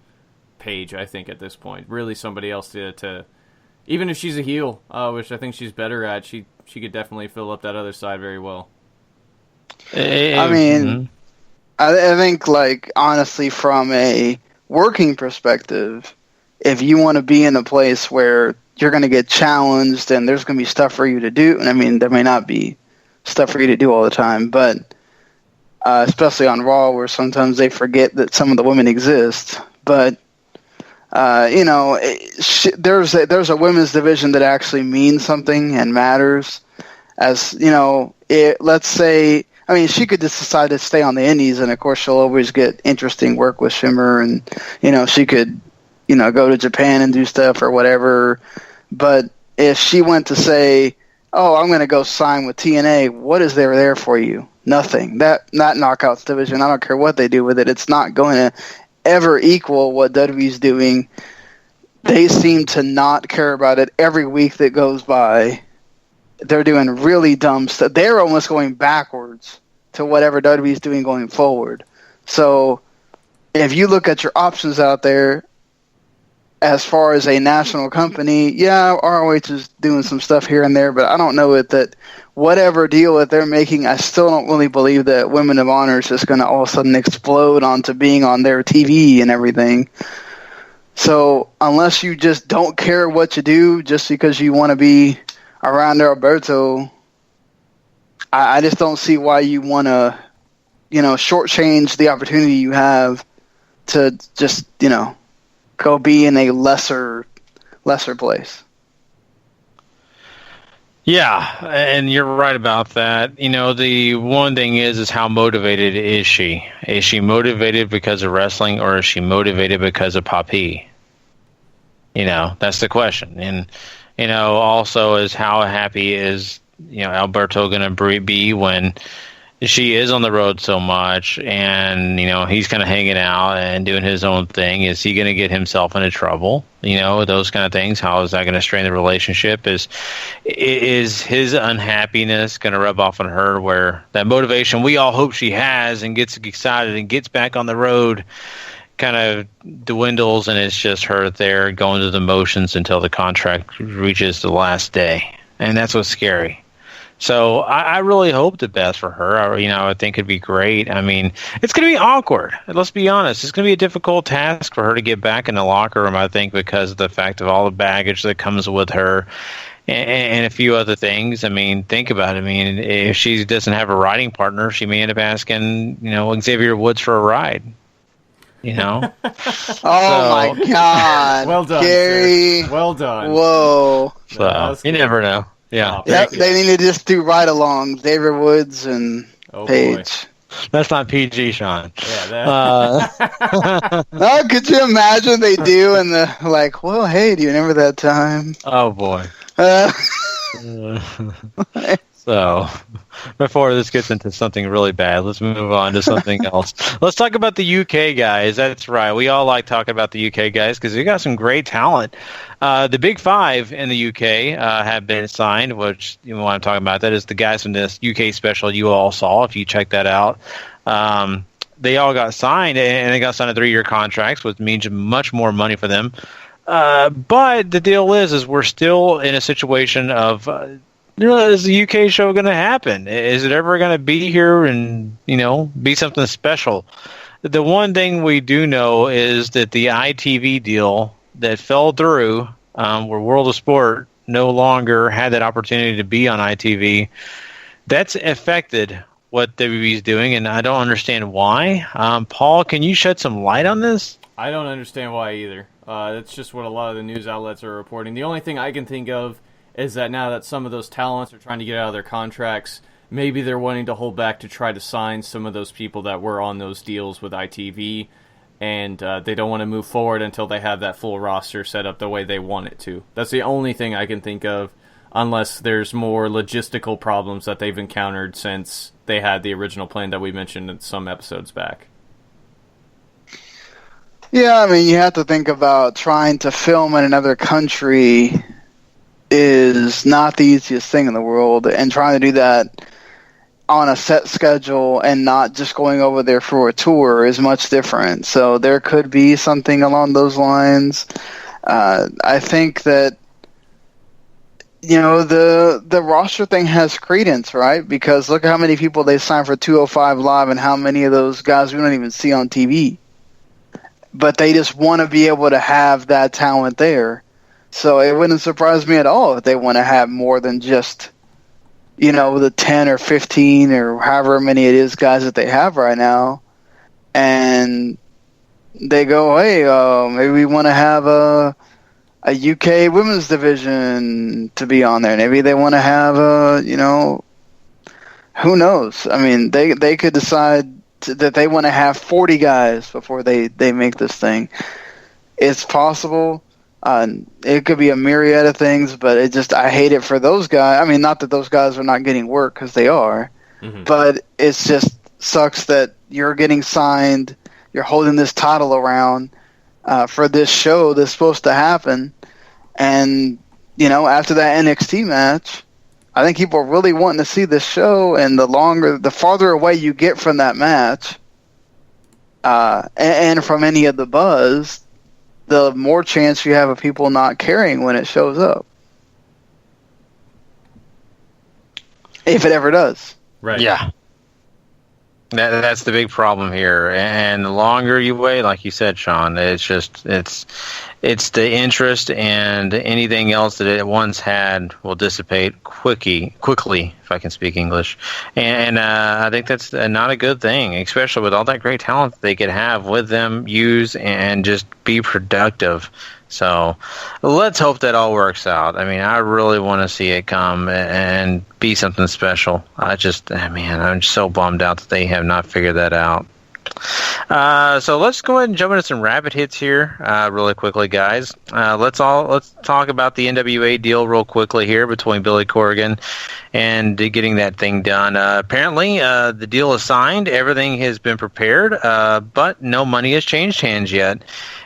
Paige, I think, at this point. Really somebody else to even if she's a heel, which I think she's better at, she could definitely fill up that other side very well. I mean, I think, honestly, from a working perspective, if you want to be in a place where you're going to get challenged and there's going to be stuff for you to do, and I mean, there may not be stuff for you to do all the time, but especially on Raw, where sometimes they forget that some of the women exist. But there's a women's division that actually means something and matters. As let's say, I mean, she could just decide to stay on the Indies, and of course she'll always get interesting work with Shimmer, and she could go to Japan and do stuff or whatever. But if she went to say, "Oh, I'm going to go sign with TNA," what is there for you? Nothing. That Knockouts division, I don't care what they do with it, it's not going to ever equal what WWE's doing. They seem to not care about it. Every week that goes by, they're doing really dumb stuff. They're almost going backwards to whatever WWE's doing going forward. So if you look at your options out there, as far as a national company, yeah, ROH is doing some stuff here and there, but I don't know that whatever deal that they're making, I still don't really believe that Women of Honor is just going to all of a sudden explode onto being on their TV and everything. So unless you just don't care what you do just because you want to be around Alberto, I just don't see why you want to, shortchange the opportunity you have to just, go be in a lesser place. Yeah, and you're right about that. The one thing is how motivated is she? Is she motivated because of wrestling, or is she motivated because of Papi? That's the question. And, also is how happy is, Alberto going to be when she is on the road so much, and he's kind of hanging out and doing his own thing. Is he going to get himself into trouble? Those kind of things. How is that going to strain the relationship? Is his unhappiness going to rub off on her, where that motivation we all hope she has and gets excited and gets back on the road kind of dwindles, and it's just her there going through the motions until the contract reaches the last day, and that's what's scary. So I really hope the best for her. I think it'd be great. I mean, it's going to be awkward. Let's be honest. It's going to be a difficult task for her to get back in the locker room, I think, because of the fact of all the baggage that comes with her and a few other things. I mean, think about it. I mean, if she doesn't have a riding partner, she may end up asking, Xavier Woods for a ride. Oh my God. Well done, Gary. Sir. Well done. Whoa. So you never know. Yeah. Yep, they need to just do ride-alongs. Xavier Woods and Paige. That's not PG, Sean. Yeah, Oh, could you imagine they do and the well, hey, do you remember that time? Oh boy. So, before this gets into something really bad, let's move on to something else. Let's talk about the UK guys. That's right. We all like talking about the UK guys because they got some great talent. The Big Five in the UK have been signed, which you want to talk about. That is the guys from this UK special you all saw, if you check that out. they all got signed, and they got signed to 3-year contracts, which means much more money for them. But the deal is we're still in a situation of, is the UK show going to happen? Is it ever going to be here and, be something special? The one thing we do know is that the ITV deal that fell through, where World of Sport no longer had that opportunity to be on ITV, that's affected what WWE is doing, and I don't understand why. Paul, can you shed some light on this? I don't understand why either. That's just what a lot of the news outlets are reporting. The only thing I can think of is that now that some of those talents are trying to get out of their contracts, maybe they're wanting to hold back to try to sign some of those people that were on those deals with ITV, and they don't want to move forward until they have that full roster set up the way they want it to. That's the only thing I can think of, unless there's more logistical problems that they've encountered since they had the original plan that we mentioned in some episodes back. Yeah, I mean, you have to think about trying to film in another country is not the easiest thing in the world, and trying to do that on a set schedule and not just going over there for a tour is much different. So there could be something along those lines. I think that, the roster thing has credence, right? Because look at how many people they signed for 205 Live and how many of those guys we don't even see on TV. But they just want to be able to have that talent there. So it wouldn't surprise me at all if they want to have more than just, the 10 or 15 or however many it is guys that they have right now. And they go, hey, maybe we want to have a UK women's division to be on there. Maybe they want to have who knows? I mean, they could decide that they want to have 40 guys before they make this thing. It's possible. It could be a myriad of things, but I hate it for those guys. I mean, not that those guys are not getting work, because they are, but it's just sucks that you're getting signed, you're holding this title around for this show that's supposed to happen, and, after that NXT match, I think people are really wanting to see this show, and the farther away you get from that match, and from any of the buzz, the more chance you have of people not caring when it shows up. If it ever does. Right. Yeah. That's the big problem here. And the longer you wait, like you said, Sean, it's the interest, and anything else that it once had will dissipate quickly, if I can speak English. And I think that's not a good thing, especially with all that great talent that they could have with them, use, and just be productive. So let's hope that all works out. I mean, I really want to see it come and be something special. I'm just so bummed out that they have not figured that out. So let's go ahead and jump into some rapid hits here really quickly, guys. Let's talk about the NWA deal real quickly here between Billy Corgan and getting that thing done. Apparently, the deal is signed. Everything has been prepared, but no money has changed hands yet.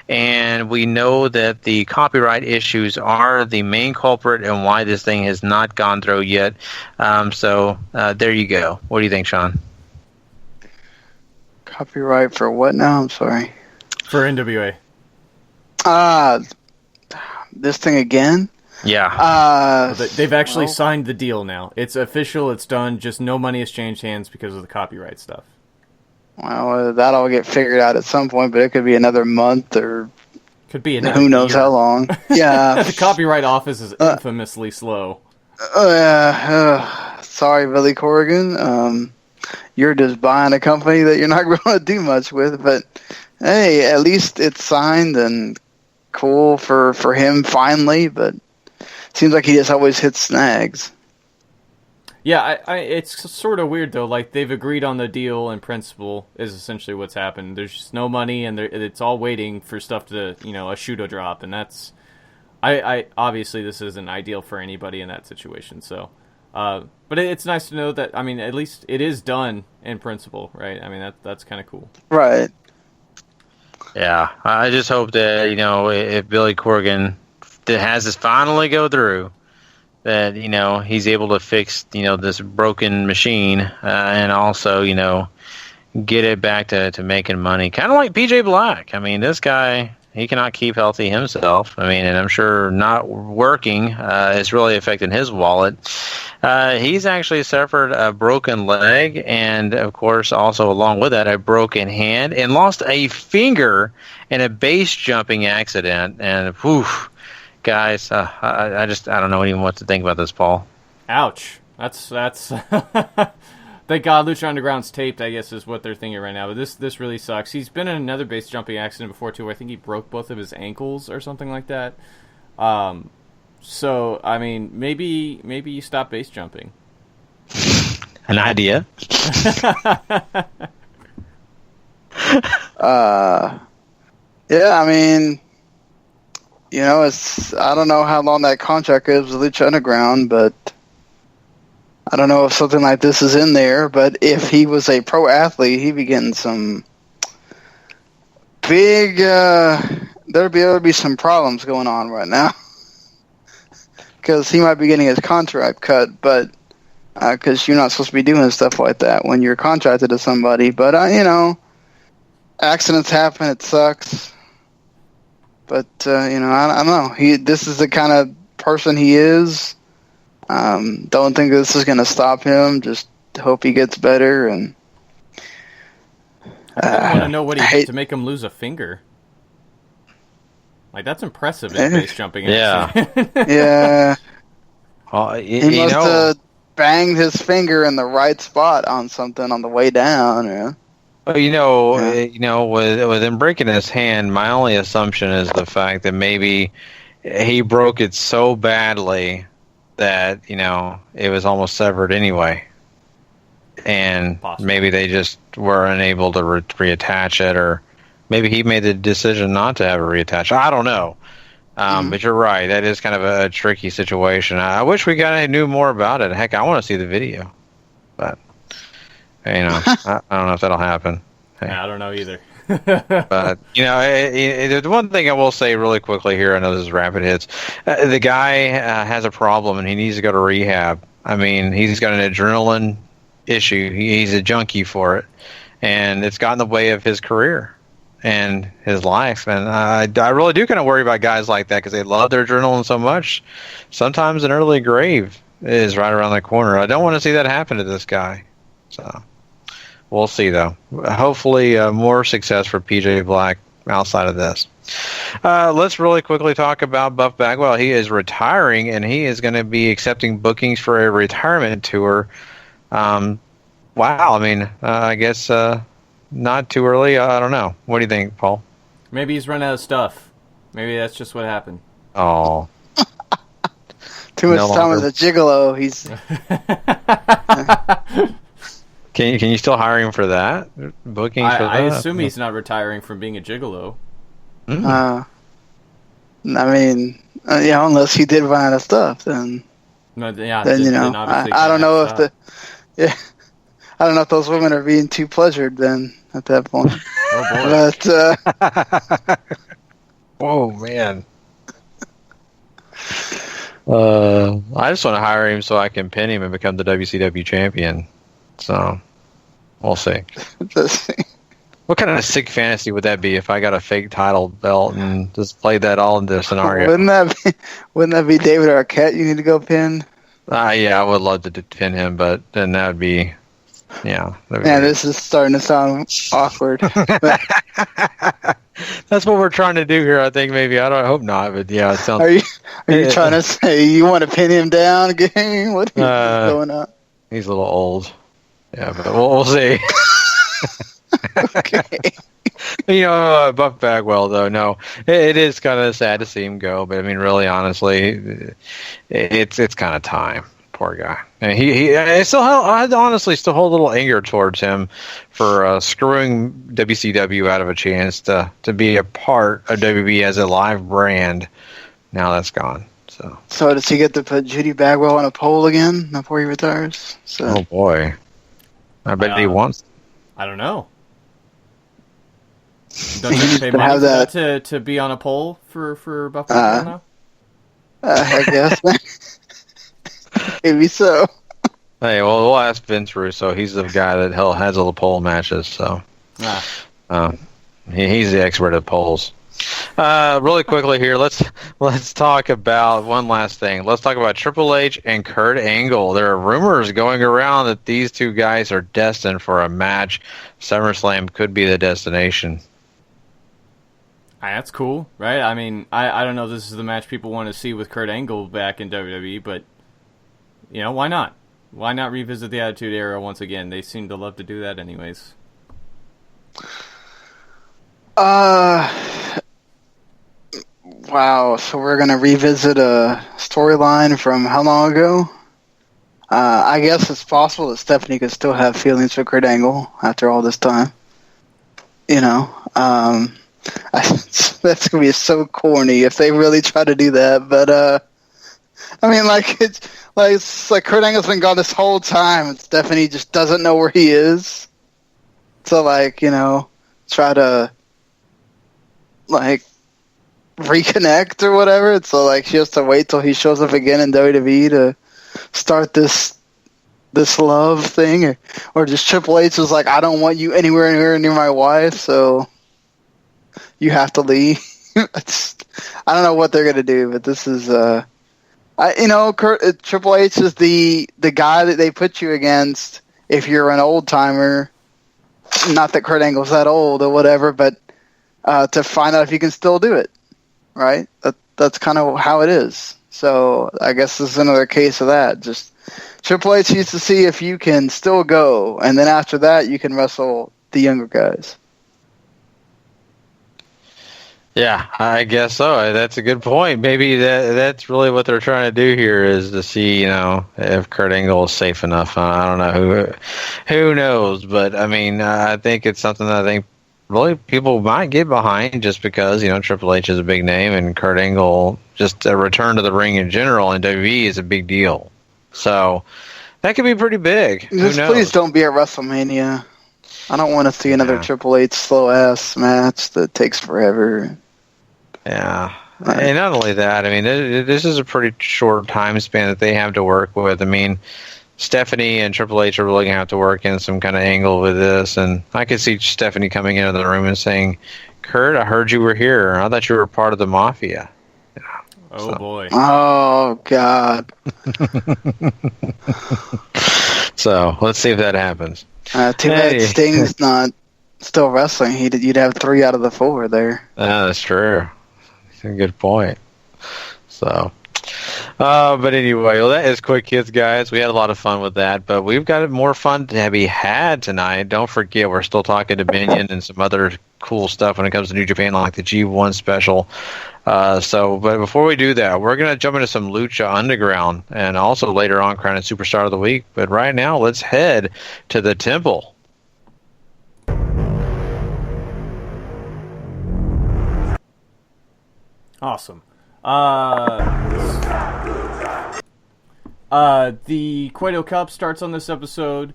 And we know that the copyright issues are the main culprit and why this thing has not gone through yet. So there you go. What do you think, Sean? Copyright for what now? I'm sorry. For NWA. This thing again? Yeah. They've actually signed the deal now. It's official. It's done. Just no money has changed hands because of the copyright stuff. Well, that'll get figured out at some point, but it could be another month or could be another who knows year. How long. Yeah. The copyright office is infamously slow. Sorry, Billy Corgan. You're just buying a company that you're not going to do much with, but hey, at least it's signed and cool for him finally, but seems like he just always hits snags. Yeah, it's sort of weird though. Like, they've agreed on the deal in principle is essentially what's happened. There's just no money, and it's all waiting for stuff to, a shoe to drop, and that's, I obviously this isn't ideal for anybody in that situation. So, but it's nice to know that. I mean, at least it is done in principle, right? I mean, that's kind of cool. Right. Yeah, I just hope that if Billy Corgan has this finally go through, that he's able to fix this broken machine, and also get it back to making money. Kind of like PJ Black. I mean, this guy, he cannot keep healthy himself. I mean, and I'm sure not working is really affecting his wallet. He's actually suffered a broken leg and, of course, also along with that, a broken hand and lost a finger in a base jumping accident. And, whew, guys, I don't know even what to think about this, Paul. Ouch. That's thank God Lucha Underground's taped, I guess, is what they're thinking right now. But this really sucks. He's been in another base jumping accident before, too. I think he broke both of his ankles or something like that. So, I mean, maybe you stop base jumping. An idea? Yeah, I mean, I don't know how long that contract is with Lucha Underground, but I don't know if something like this is in there. But if he was a pro athlete, he'd be getting some big, there'd be some problems going on right now. Because he might be getting his contract cut, but because you're not supposed to be doing stuff like that when you're contracted to somebody. But, accidents happen. It sucks. But, I don't know. This is the kind of person he is. Don't think this is going to stop him. Just hope he gets better. And I want to know what he did to make him lose a finger. Like, that's impressive in base jumping. Yeah. Yeah. Well, he must have banged his finger in the right spot on something on the way down. Yeah. Well, with him breaking his hand, my only assumption is the fact that maybe he broke it so badly that, it was almost severed anyway. And maybe they just were unable to reattach it, or maybe he made the decision not to have it reattached. I don't know. But you're right. That is kind of a tricky situation. I wish we knew more about it. Heck, I want to see the video. But, I don't know if that'll happen. Hey. I don't know either. But, the one thing I will say really quickly here, I know this is rapid hits, the guy has a problem and he needs to go to rehab. I mean, he's got an adrenaline issue. He's a junkie for it. And it's got in the way of his career and his life. And I really do kind of worry about guys like that because they love their adrenaline so much. Sometimes an early grave is right around the corner. I don't want to see that happen to this guy. So we'll see, though. Hopefully more success for PJ Black outside of this. Let's really quickly talk about Buff Bagwell. He is retiring, and he is going to be accepting bookings for a retirement tour. Wow. I mean, I guess not too early. I don't know. What do you think, Paul? Maybe he's run out of stuff. Maybe that's just what happened. Oh. Too much time with a gigolo. He's... Can you still hire him for that? Bookings for that? I assume he's not retiring from being a gigolo. I mean, unless he did run out of stuff, then... No, yeah, then, I don't know if I don't know if those women are being too pleasured then at that point. Oh, boy. But, whoa, man. I just want to hire him so I can pin him and become the WCW champion. So, we'll see. What kind of sick fantasy would that be if I got a fake title belt and just played that all into a scenario? Wouldn't that be David Arquette you need to go pin? Yeah, I would love to pin him, but then that would be... Yeah. Man, this is starting to sound awkward. That's what we're trying to do here, I think, maybe. I hope not, but yeah, it sounds... Are you trying to say you want to pin him down again? What is going on? He's a little old. Yeah, but we'll see. Okay. Buff Bagwell, though, no. It is kind of sad to see him go, but I mean, really, honestly, it's kind of time. Poor guy. And I honestly still hold a little anger towards him for screwing WCW out of a chance to be a part of WB as a live brand. Now that's gone. So does he get to put Judy Bagwell on a pole again before he retires? Oh boy, I bet he wants. I don't know. Don't you pay money for that to be on a pole for Buff Bagwell now? I guess. Maybe so. Hey, well, we'll ask Vince Russo. He's the guy that has all the pole matches, so he's the expert at poles. Really quickly here, let's talk about one last thing. Let's talk about Triple H and Kurt Angle. There are rumors going around that these two guys are destined for a match. SummerSlam could be the destination. That's cool, right? I mean, I don't know if this is the match people want to see with Kurt Angle back in WWE, but, why not? Why not revisit the Attitude Era once again? They seem to love to do that anyways. Wow, so we're going to revisit a storyline from how long ago? I guess it's possible that Stephanie could still have feelings for Kurt Angle after all this time. That's going to be so corny if they really try to do that, but, it's like Kurt Angle's been gone this whole time, and Stephanie just doesn't know where he is. So, try to, reconnect or whatever. So, she has to wait till he shows up again in WWE to start this love thing, or just Triple H is like, I don't want you anywhere near my wife, so you have to leave. I don't know what they're gonna do, but this is Triple H is the guy that they put you against if you're an old timer. Not that Kurt Angle's that old or whatever, but to find out if you can still do it, right? That's kind of how it is. So I guess this is another case of that. Just Triple H needs to see if you can still go, and then after that, you can wrestle the younger guys. Yeah, I guess so. That's a good point. Maybe that's really what they're trying to do here, is to see, if Kurt Angle is safe enough. I don't know who knows, but I think it's something that I think really people might get behind, just because Triple H is a big name, and Kurt Angle, just a return to the ring in general in WWE, is a big deal. So that could be pretty big. Just please don't be at WrestleMania. I don't want to see another Triple H slow ass match that takes forever. Yeah. And not only that, this is a pretty short time span that they have to work with. Stephanie and Triple H are really going to have to work in some kind of angle with this, and I could see Stephanie coming into the room and saying, Kurt, I heard you were here. I thought you were part of the Mafia. Boy. Oh, God. So, let's see if that happens. Too bad Sting's not still wrestling. You'd have 3 out of the 4 there. That's true. That's a good point. So, but anyway, that is Quick Hits, guys. We had a lot of fun with that, but we've got more fun to be had tonight. Don't forget, we're still talking Dominion and some other cool stuff when it comes to New Japan, like the G1 special. But before we do that, we're going to jump into some Lucha Underground, and also later on, crown a Superstar of the Week. But right now, let's head to the Temple. Awesome. The Cueto Cup starts on this episode.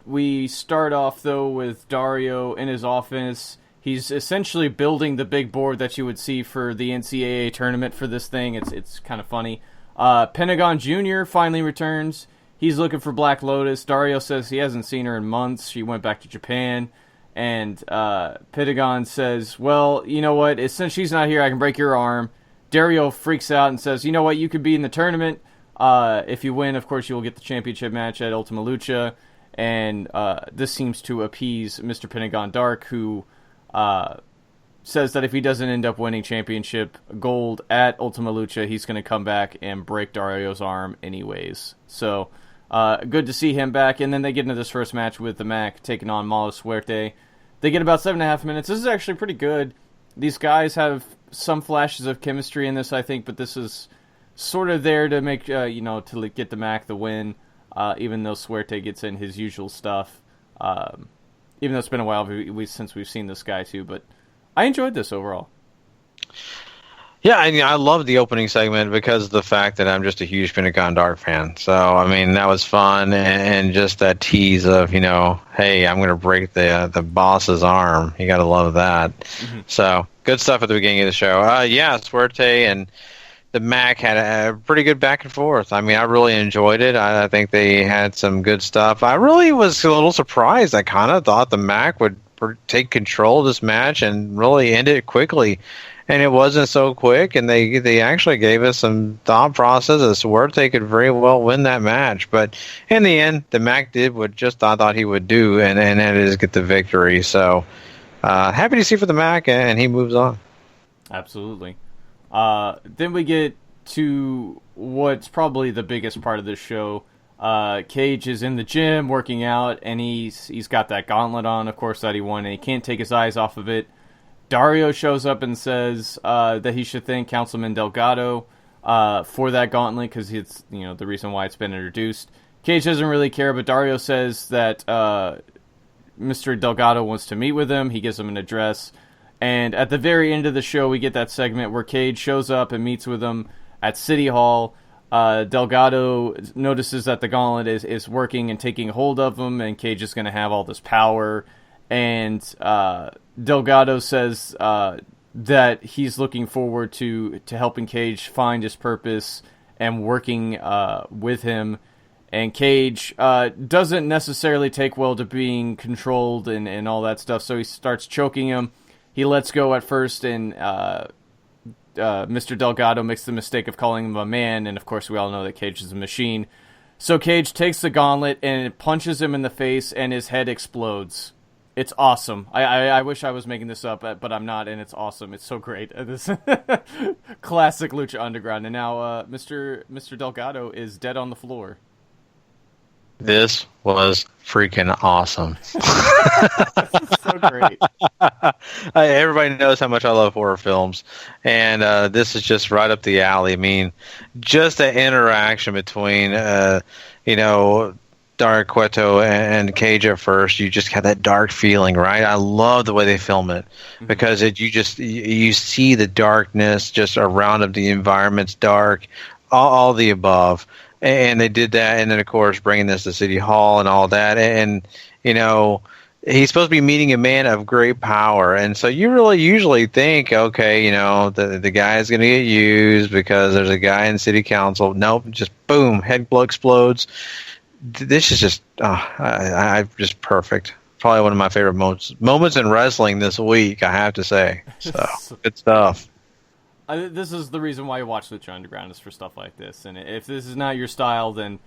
We start off, though, with Dario in his office. He's essentially building the big board that you would see for the NCAA tournament for this thing. It's kind of funny. Pentagon Jr. finally returns. He's looking for Black Lotus. Dario says he hasn't seen her in months. She went back to Japan. And Pentagon says, well, you know what? Since she's not here, I can break your arm. Dario freaks out and says, you know what? You could be in the tournament. If you win, of course, you will get the championship match at Ultima Lucha. And this seems to appease Mr. Pentagon Dark, who says that if he doesn't end up winning championship gold at Ultima Lucha, he's going to come back and break Dario's arm anyways. So, good to see him back. And then they get into this first match with the Mac taking on Malo Suerte. They get about 7.5 minutes. This is actually pretty good. These guys have some flashes of chemistry in this, I think, but this is sort of there to make, to get the Mac the win, even though Suerte gets in his usual stuff. Even though it's been a while since we've seen this guy too, but I enjoyed this overall. Yeah, I love the opening segment because of the fact that I'm just a huge Pentagon Dark fan. So, that was fun, and just that tease of, hey, I'm going to break the boss's arm. You got to love that. Mm-hmm. So, good stuff at the beginning of the show. Suerte and the Mac had a pretty good back and forth. I mean, I really enjoyed it. I think they had some good stuff. I really was a little surprised. I kind of thought the Mac would take control of this match and really end it quickly. And it wasn't so quick, and they actually gave us some thought process as to where they could very well win that match. But in the end, the Mac did what just I thought he would do, and that is get the victory. So happy to see for the Mac, and he moves on. Absolutely. Then we get to what's probably the biggest part of this show. Cage is in the gym working out, and he's got that gauntlet on, of course, that he won, and he can't take his eyes off of it. Dario shows up and says that he should thank Councilman Delgado for that gauntlet because it's the reason why it's been introduced. Cage doesn't really care, but Dario says that Mr. Delgado wants to meet with him. He gives him an address. And at the very end of the show, we get that segment where Cage shows up and meets with him at City Hall. Delgado notices that the gauntlet is working and taking hold of him, and Cage is going to have all this power. And Delgado says that he's looking forward to helping Cage find his purpose and working with him. And Cage doesn't necessarily take well to being controlled and all that stuff, so he starts choking him. He lets go at first, and Mr. Delgado makes the mistake of calling him a man, and of course we all know that Cage is a machine. So Cage takes the gauntlet and it punches him in the face, and his head explodes. It's awesome. I wish I was making this up, but I'm not, and it's awesome. It's so great. This classic Lucha Underground, and now Mr. Delgado is dead on the floor. This was freaking awesome. So great. Everybody knows how much I love horror films, and this is just right up the alley. I mean, just the interaction between, Dark Cueto and Cage at first, you just have that dark feeling, right? I love the way they film it because you see the darkness just around them. The environment's dark, all the above. And they did that, and then, of course, bringing this to City Hall and all that. And he's supposed to be meeting a man of great power. And so you really usually think, okay, the guy's going to get used because there's a guy in City Council. Nope, just boom, head explodes. This is just just perfect. Probably one of my favorite moments in wrestling this week, I have to say. So, good stuff. This is the reason why you watch Lucha Underground, is for stuff like this. And if this is not your style, then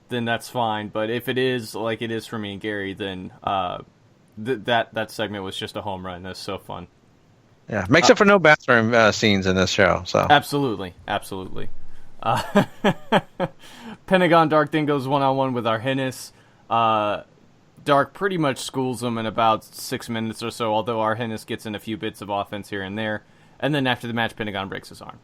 that's fine. But if it is, like it is for me and Gary, then that segment was just a home run. That's so fun. Yeah, makes up for no bathroom scenes in this show. So absolutely. Pentagon Dark then goes one-on-one with Argenis. Dark pretty much schools him in about 6 minutes or so, although Argenis gets in a few bits of offense here and there. And then after the match, Pentagon breaks his arm.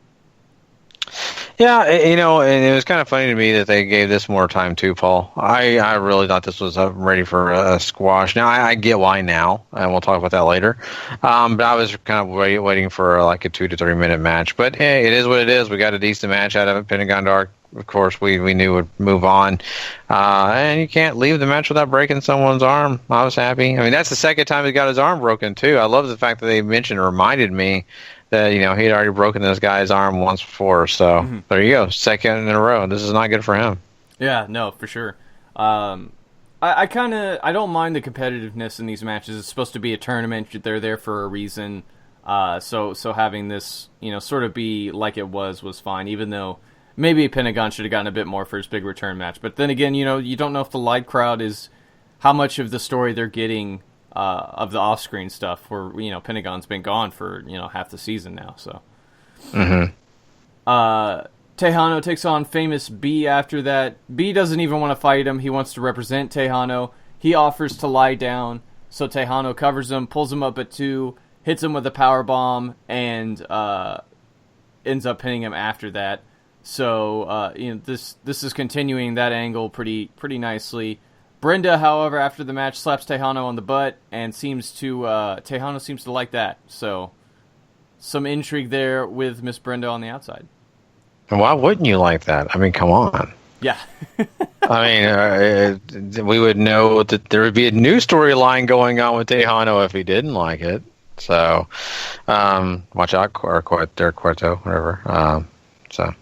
Yeah, and it was kind of funny to me that they gave this more time too, Paul. I really thought this was ready for a squash. Now, I get why now, and we'll talk about that later. But I was kind of waiting for like a 2 to 3 minute match. But hey, it is what it is. We got a decent match out of it. Pentagon Dark, of course, we knew would move on. And you can't leave the match without breaking someone's arm. I was happy. I mean, that's the second time he got his arm broken, too. I love the fact that they reminded me that, he had already broken this guy's arm once before. So there you go. Second in a row. This is not good for him. Yeah, no, for sure. I don't mind the competitiveness in these matches. It's supposed to be a tournament. They're there for a reason. So having this, sort of be like it was fine, even though maybe Pentagon should have gotten a bit more for his big return match. But then again, you don't know if the live crowd is how much of the story they're getting of the off-screen stuff, where Pentagon's been gone for half the season now. So, Tejano takes on Famous B after that. B doesn't even want to fight him. He wants to represent Tejano. He offers to lie down, so Tejano covers him, pulls him up at 2, hits him with a power bomb, and ends up pinning him after that. So this is continuing that angle pretty nicely. Brenda, however, after the match, slaps Tejano on the butt, and Tejano seems to like that. So, some intrigue there with Miss Brenda on the outside. And why wouldn't you like that? I mean, come on. Yeah. I mean, we would know that there would be a new storyline going on with Tejano if he didn't like it. So, watch out, or Cueto, whatever. So,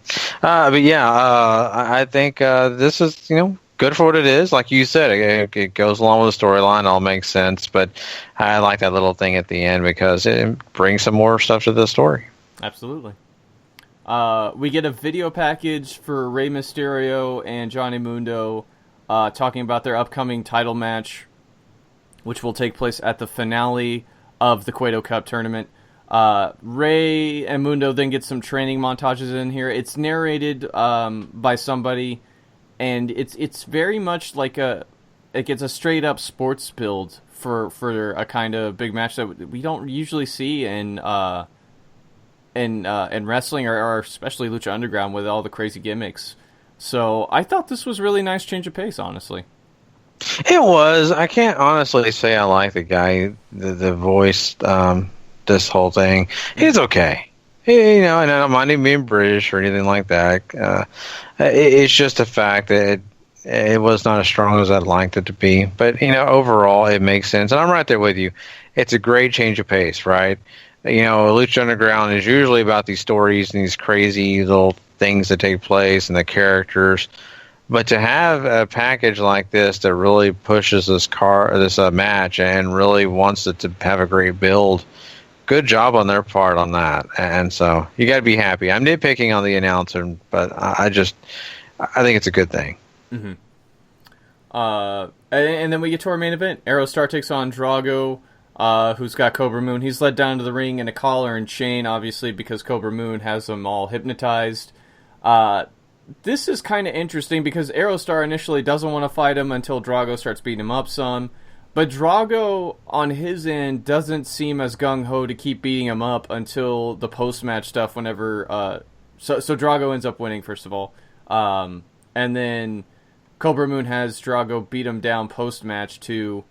but yeah, I think this is, good for what it is. Like you said, it goes along with the storyline, all makes sense. But I like that little thing at the end because it brings some more stuff to the story. Absolutely. We get a video package for Rey Mysterio and Johnny Mundo talking about their upcoming title match, which will take place at the finale of the Cueto Cup tournament. Rey and Mundo then get some training montages in here. It's narrated by somebody, and it's very much like it's a straight up sports build for a kind of big match that we don't usually see in wrestling or especially Lucha Underground with all the crazy gimmicks. So I thought this was a really nice change of pace, honestly. It was. I can't honestly say I like the guy, the voice, this whole thing. He's okay. And I don't mind him being British or anything like that. It's just the fact that it was not as strong as I'd liked it to be. But, overall, it makes sense. And I'm right there with you. It's a great change of pace, right? Lucha Underground is usually about these stories and these crazy little things that take place and the characters. But to have a package like this that really pushes this match and really wants it to have a great build, good job on their part on that. And so you got to be happy. I'm nitpicking on the announcer, but I think it's a good thing. Mm-hmm. And then we get to our main event. Aerostar takes on Drago, who's got Cobra Moon. He's led down to the ring in a collar and chain, obviously, because Cobra Moon has them all hypnotized. This is kind of interesting because Aerostar initially doesn't want to fight him until Drago starts beating him up some. But Drago, on his end, doesn't seem as gung-ho to keep beating him up until the post-match stuff whenever... So Drago ends up winning, first of all. And then Cobra Moon has Drago beat him down post-match, too.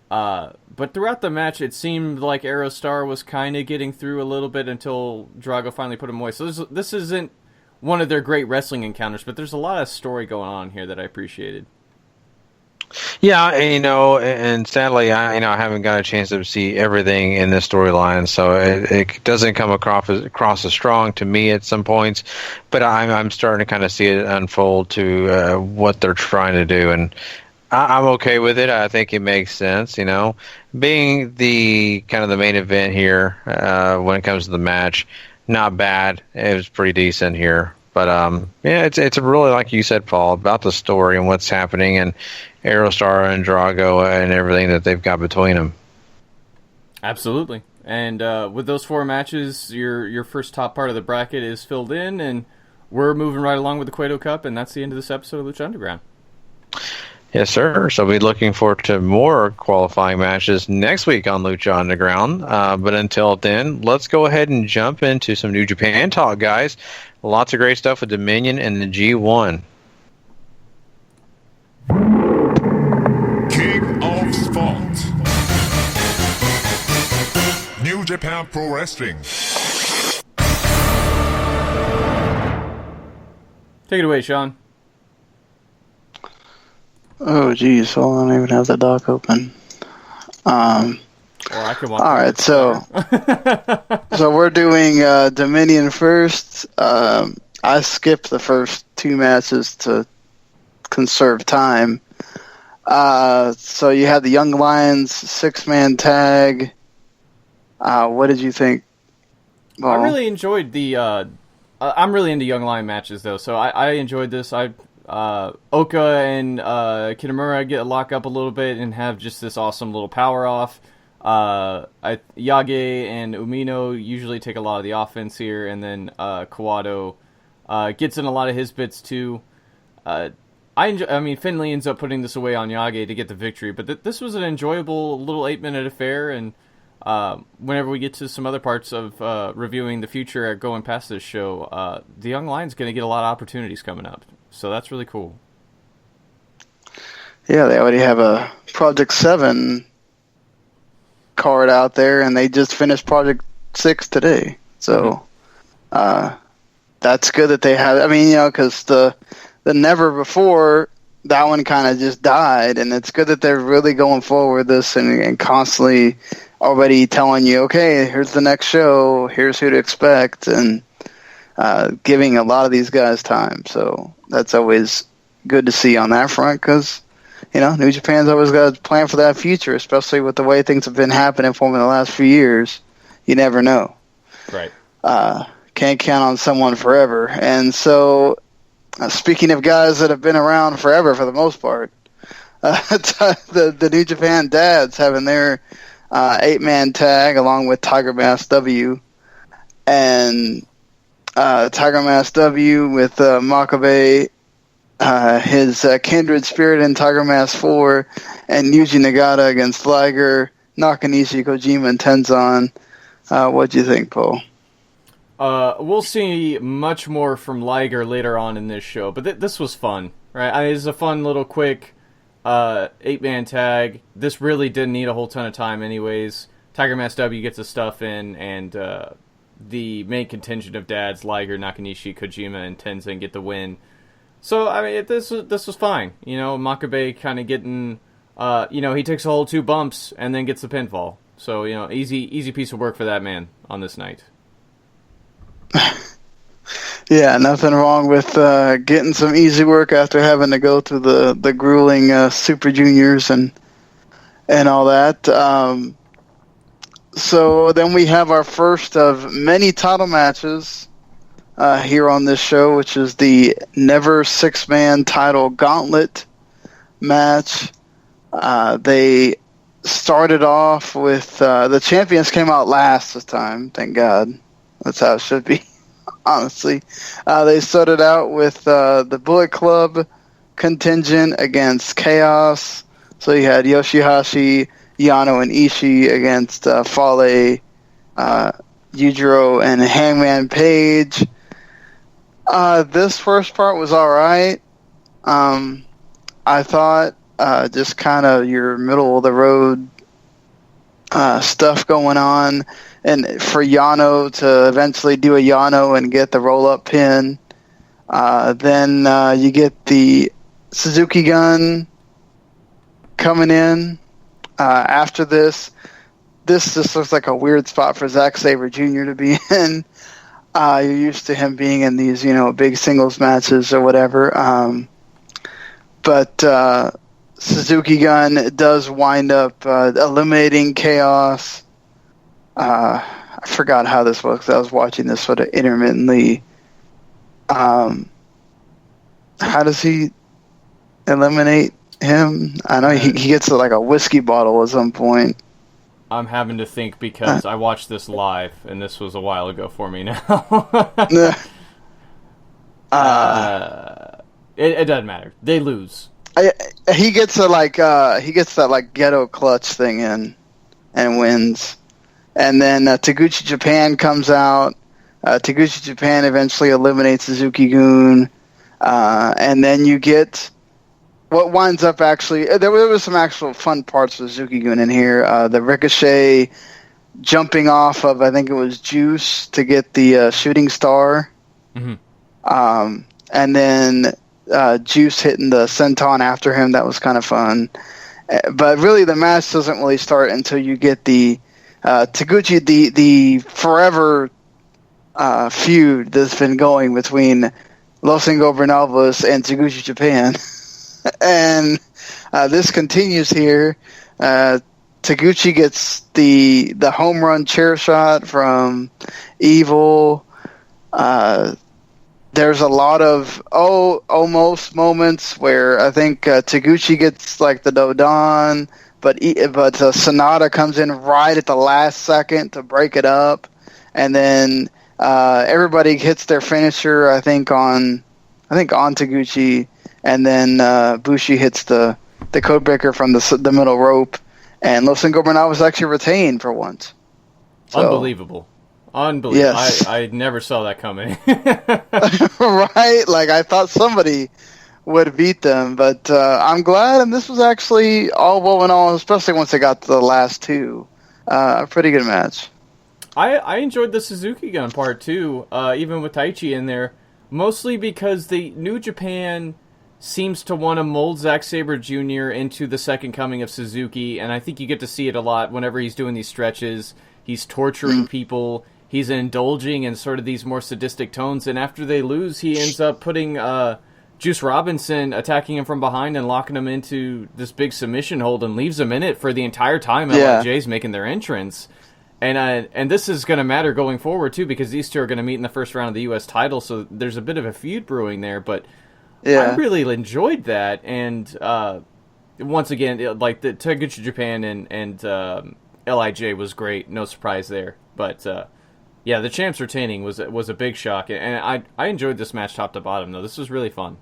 But throughout the match, it seemed like Aerostar was kind of getting through a little bit until Drago finally put him away. So this isn't one of their great wrestling encounters, but there's a lot of story going on here that I appreciated. Yeah, and sadly, I haven't got a chance to see everything in this storyline, so it doesn't come across as strong to me at some points. But I'm starting to kind of see it unfold to what they're trying to do, and I'm okay with it. I think it makes sense, being the kind of the main event here when it comes to the match. Not bad. It was pretty decent here. But, it's really, like you said, Paul, about the story and what's happening and Aerostar and Drago and everything that they've got between them. Absolutely. And with those 4 matches, your first top part of the bracket is filled in, and we're moving right along with the Cueto Cup, and that's the end of this episode of Lucha Underground. Yes, sir. So we'll be looking forward to more qualifying matches next week on Lucha Underground. But until then, let's go ahead and jump into some New Japan talk, guys. Lots of great stuff with Dominion and the G1. King of Sport. New Japan Pro Wrestling. Take it away, Sean. Oh, geez. Well, I don't even have the doc open. I can watch all right, so we're doing Dominion first. I skipped the first 2 matches to conserve time. So you had the Young Lions 6-man tag. What did you think? Well, I really enjoyed the... I'm really into Young Lion matches, though, so I enjoyed this. Oka and Kitamura get lock up a little bit and have just this awesome little power off. Yage and Umino usually take a lot of the offense here, and then Kawato gets in a lot of his bits too. Finley ends up putting this away on Yage to get the victory, but this was an enjoyable little 8-minute affair, and whenever we get to some other parts of reviewing the future going past this show, the Young Lion's going to get a lot of opportunities coming up. So that's really cool. Yeah, they already have a Project 7 card out there, and they just finished Project 6 today. So that's good that they have. Because the Never Before, that one kind of just died, and it's good that they're really going forward with this and constantly already telling you, okay, here's the next show, here's who to expect, and giving a lot of these guys time. So that's always good to see on that front because, New Japan's always got to plan for that future, especially with the way things have been happening for them in the last few years. You never know. Right. Can't count on someone forever. And so, speaking of guys that have been around forever for the most part, the New Japan dads having their 8-man tag along with Tiger Mask W. And Tiger Mask W with Makabe, his kindred spirit in Tiger Mask 4, and Yuji Nagata against Liger, Nakanishi, Kojima, and Tenzan. What do you think, Paul? We'll see much more from Liger later on in this show, but this was fun, right? It was a fun little quick 8-man tag. This really didn't need a whole ton of time anyways. Tiger Mask W gets his stuff in, and the main contingent of dads, Liger, Nakanishi, Kojima, and Tenzan get the win. So, this was fine. Makabe kind of getting, he takes a whole 2 bumps and then gets the pinfall. So, easy piece of work for that man on this night. Yeah, nothing wrong with getting some easy work after having to go through the grueling Super Juniors and all that. So then we have our first of many title matches here on this show, which is the Never 6-Man title gauntlet match. They started off with the champions came out last this time, thank God. That's how it should be, honestly. They started out with the Bullet Club contingent against Chaos. So you had Yoshihashi, Yano, and Ishii against Fale, Yujiro, and Hangman Page. This first part was alright. I thought just kind of your middle-of-the-road stuff going on. And for Yano to eventually do a Yano and get the roll-up pin. Then you get the Suzuki Gun coming in. After this just looks like a weird spot for Zack Sabre Jr. to be in. You're used to him being in these, big singles matches or whatever. But Suzuki Gun does wind up eliminating Chaos. I forgot how this was 'cause I was watching this sort of intermittently. How does he eliminate him? I know he gets like a whiskey bottle at some point. I'm having to think because I watched this live, and this was a while ago for me now. It doesn't matter. They lose. He gets that ghetto clutch thing in and wins. And then Taguchi Japan comes out. Taguchi Japan eventually eliminates Suzuki-gun. And then you get what winds up actually... There was some actual fun parts of Suzuki-gun in here. The Ricochet jumping off of, I think it was Juice, to get the shooting star. Mm-hmm. And then Juice hitting the senton after him. That was kind of fun. But really the match doesn't really start until you get the... Taguchi, the forever feud that's been going between Los Ingobernables and Taguchi Japan. And this continues here. Taguchi gets the home run chair shot from Evil. There's a lot of almost moments where I think Taguchi gets like the Dodon, but Sonata comes in right at the last second to break it up, and then everybody hits their finisher. I think on Taguchi, and then Bushi hits the codebreaker from the middle rope, and Los Ingobernables actually retained for once. So, Unbelievable. Yes. I never saw that coming. Right? Like, I thought somebody would beat them, but I'm glad, and this was actually all well and all, especially once they got to the last two. A pretty good match. I enjoyed the Suzuki Gun part too, even with Taichi in there, mostly because the New Japan seems to want to mold Zack Sabre Jr. into the second coming of Suzuki, and I think you get to see it a lot whenever he's doing these stretches. He's torturing people. he's indulging in sort of these more sadistic tones, and after they lose, he ends up putting Juice Robinson, attacking him from behind and locking him into this big submission hold and leaves him in it for the entire time LIJ's making their entrance. And this is going to matter going forward, too, because these two are going to meet in the first round of the U.S. title, so there's a bit of a feud brewing there, but I really enjoyed that, and once again, like, the Taguchi Japan and LIJ was great, no surprise there, but yeah, the champs retaining was a big shock, and I enjoyed this match top to bottom, though. This was really fun.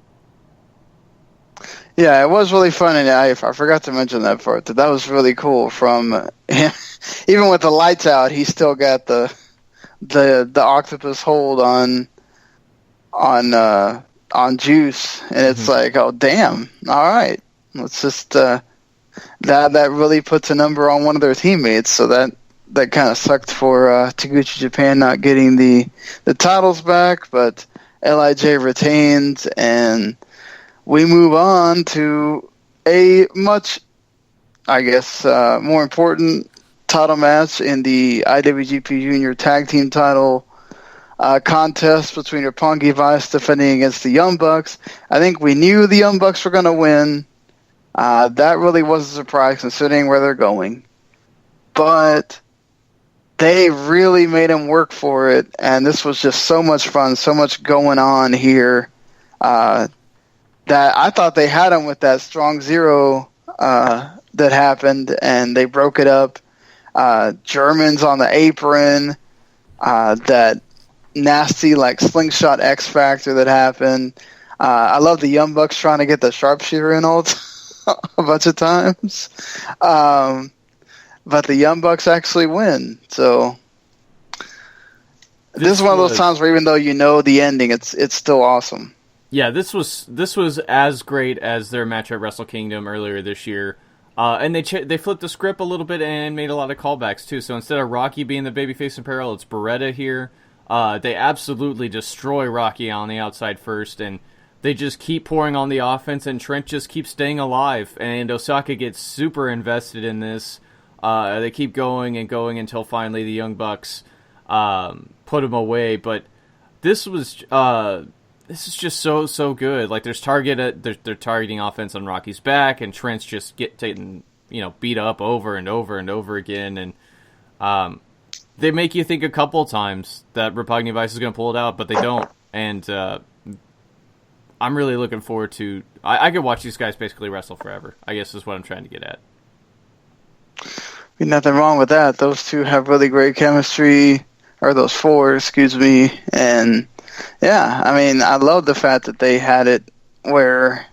Yeah, it was really fun, and I forgot to mention that part. That was really cool. From even with the lights out, he still got the octopus hold on Juice, and it's like, oh damn! All right, let's just that really puts a number on one of their teammates. So that kind of sucked for Taguchi Japan not getting the titles back, but LIJ retains, and we move on to a much, I guess, more important title match in the IWGP Junior Tag Team title contest between Roppongi Vice defending against the Young Bucks. I think we knew the Young Bucks were going to win. That really was a surprise considering where they're going. But they really made him work for it, and this was just so much fun, so much going on here. That I thought they had him with that strong zero that happened, and they broke it up. Germans on the apron, that nasty like slingshot X Factor that happened. I love the Young Bucks trying to get the sharpshooter in all a bunch of times. But the Young Bucks actually win. So this is one of those times where even though you know the ending, it's still awesome. Yeah, this was as great as their match at Wrestle Kingdom earlier this year, and they flipped the script a little bit and made a lot of callbacks too. So instead of Rocky being the babyface apparel, it's Beretta here. They absolutely destroy Rocky on the outside first, and they just keep pouring on the offense, and Trent just keeps staying alive, and Osaka gets super invested in this. They keep going and going until finally the Young Bucks put him away, but this was. This is just so good. Like they're targeting offense on Rocky's back, and Trent's just getting beat up over and over and over again, and they make you think a couple times that Roppongi Vice is going to pull it out, but they don't. And I'm really looking forward to. I could watch these guys basically wrestle forever, I guess is what I'm trying to get at. Nothing wrong with that. Those two have really great chemistry, or those four, excuse me, and. Yeah, I mean, I love the fact that they had it where,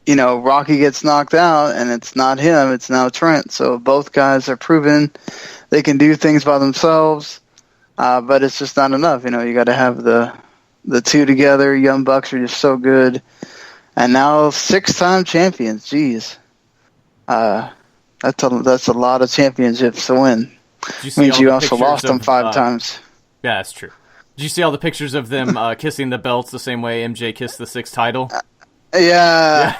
Rocky gets knocked out and it's not him, it's now Trent. So both guys are proven they can do things by themselves, but it's just not enough. You got to have the two together. Young Bucks are just so good. And now 6-time champions, jeez. That's a lot of championships to win. Means you also lost them 5 times. Yeah, that's true. Did you see all the pictures of them kissing the belts the same way MJ kissed the 6th title? Yeah.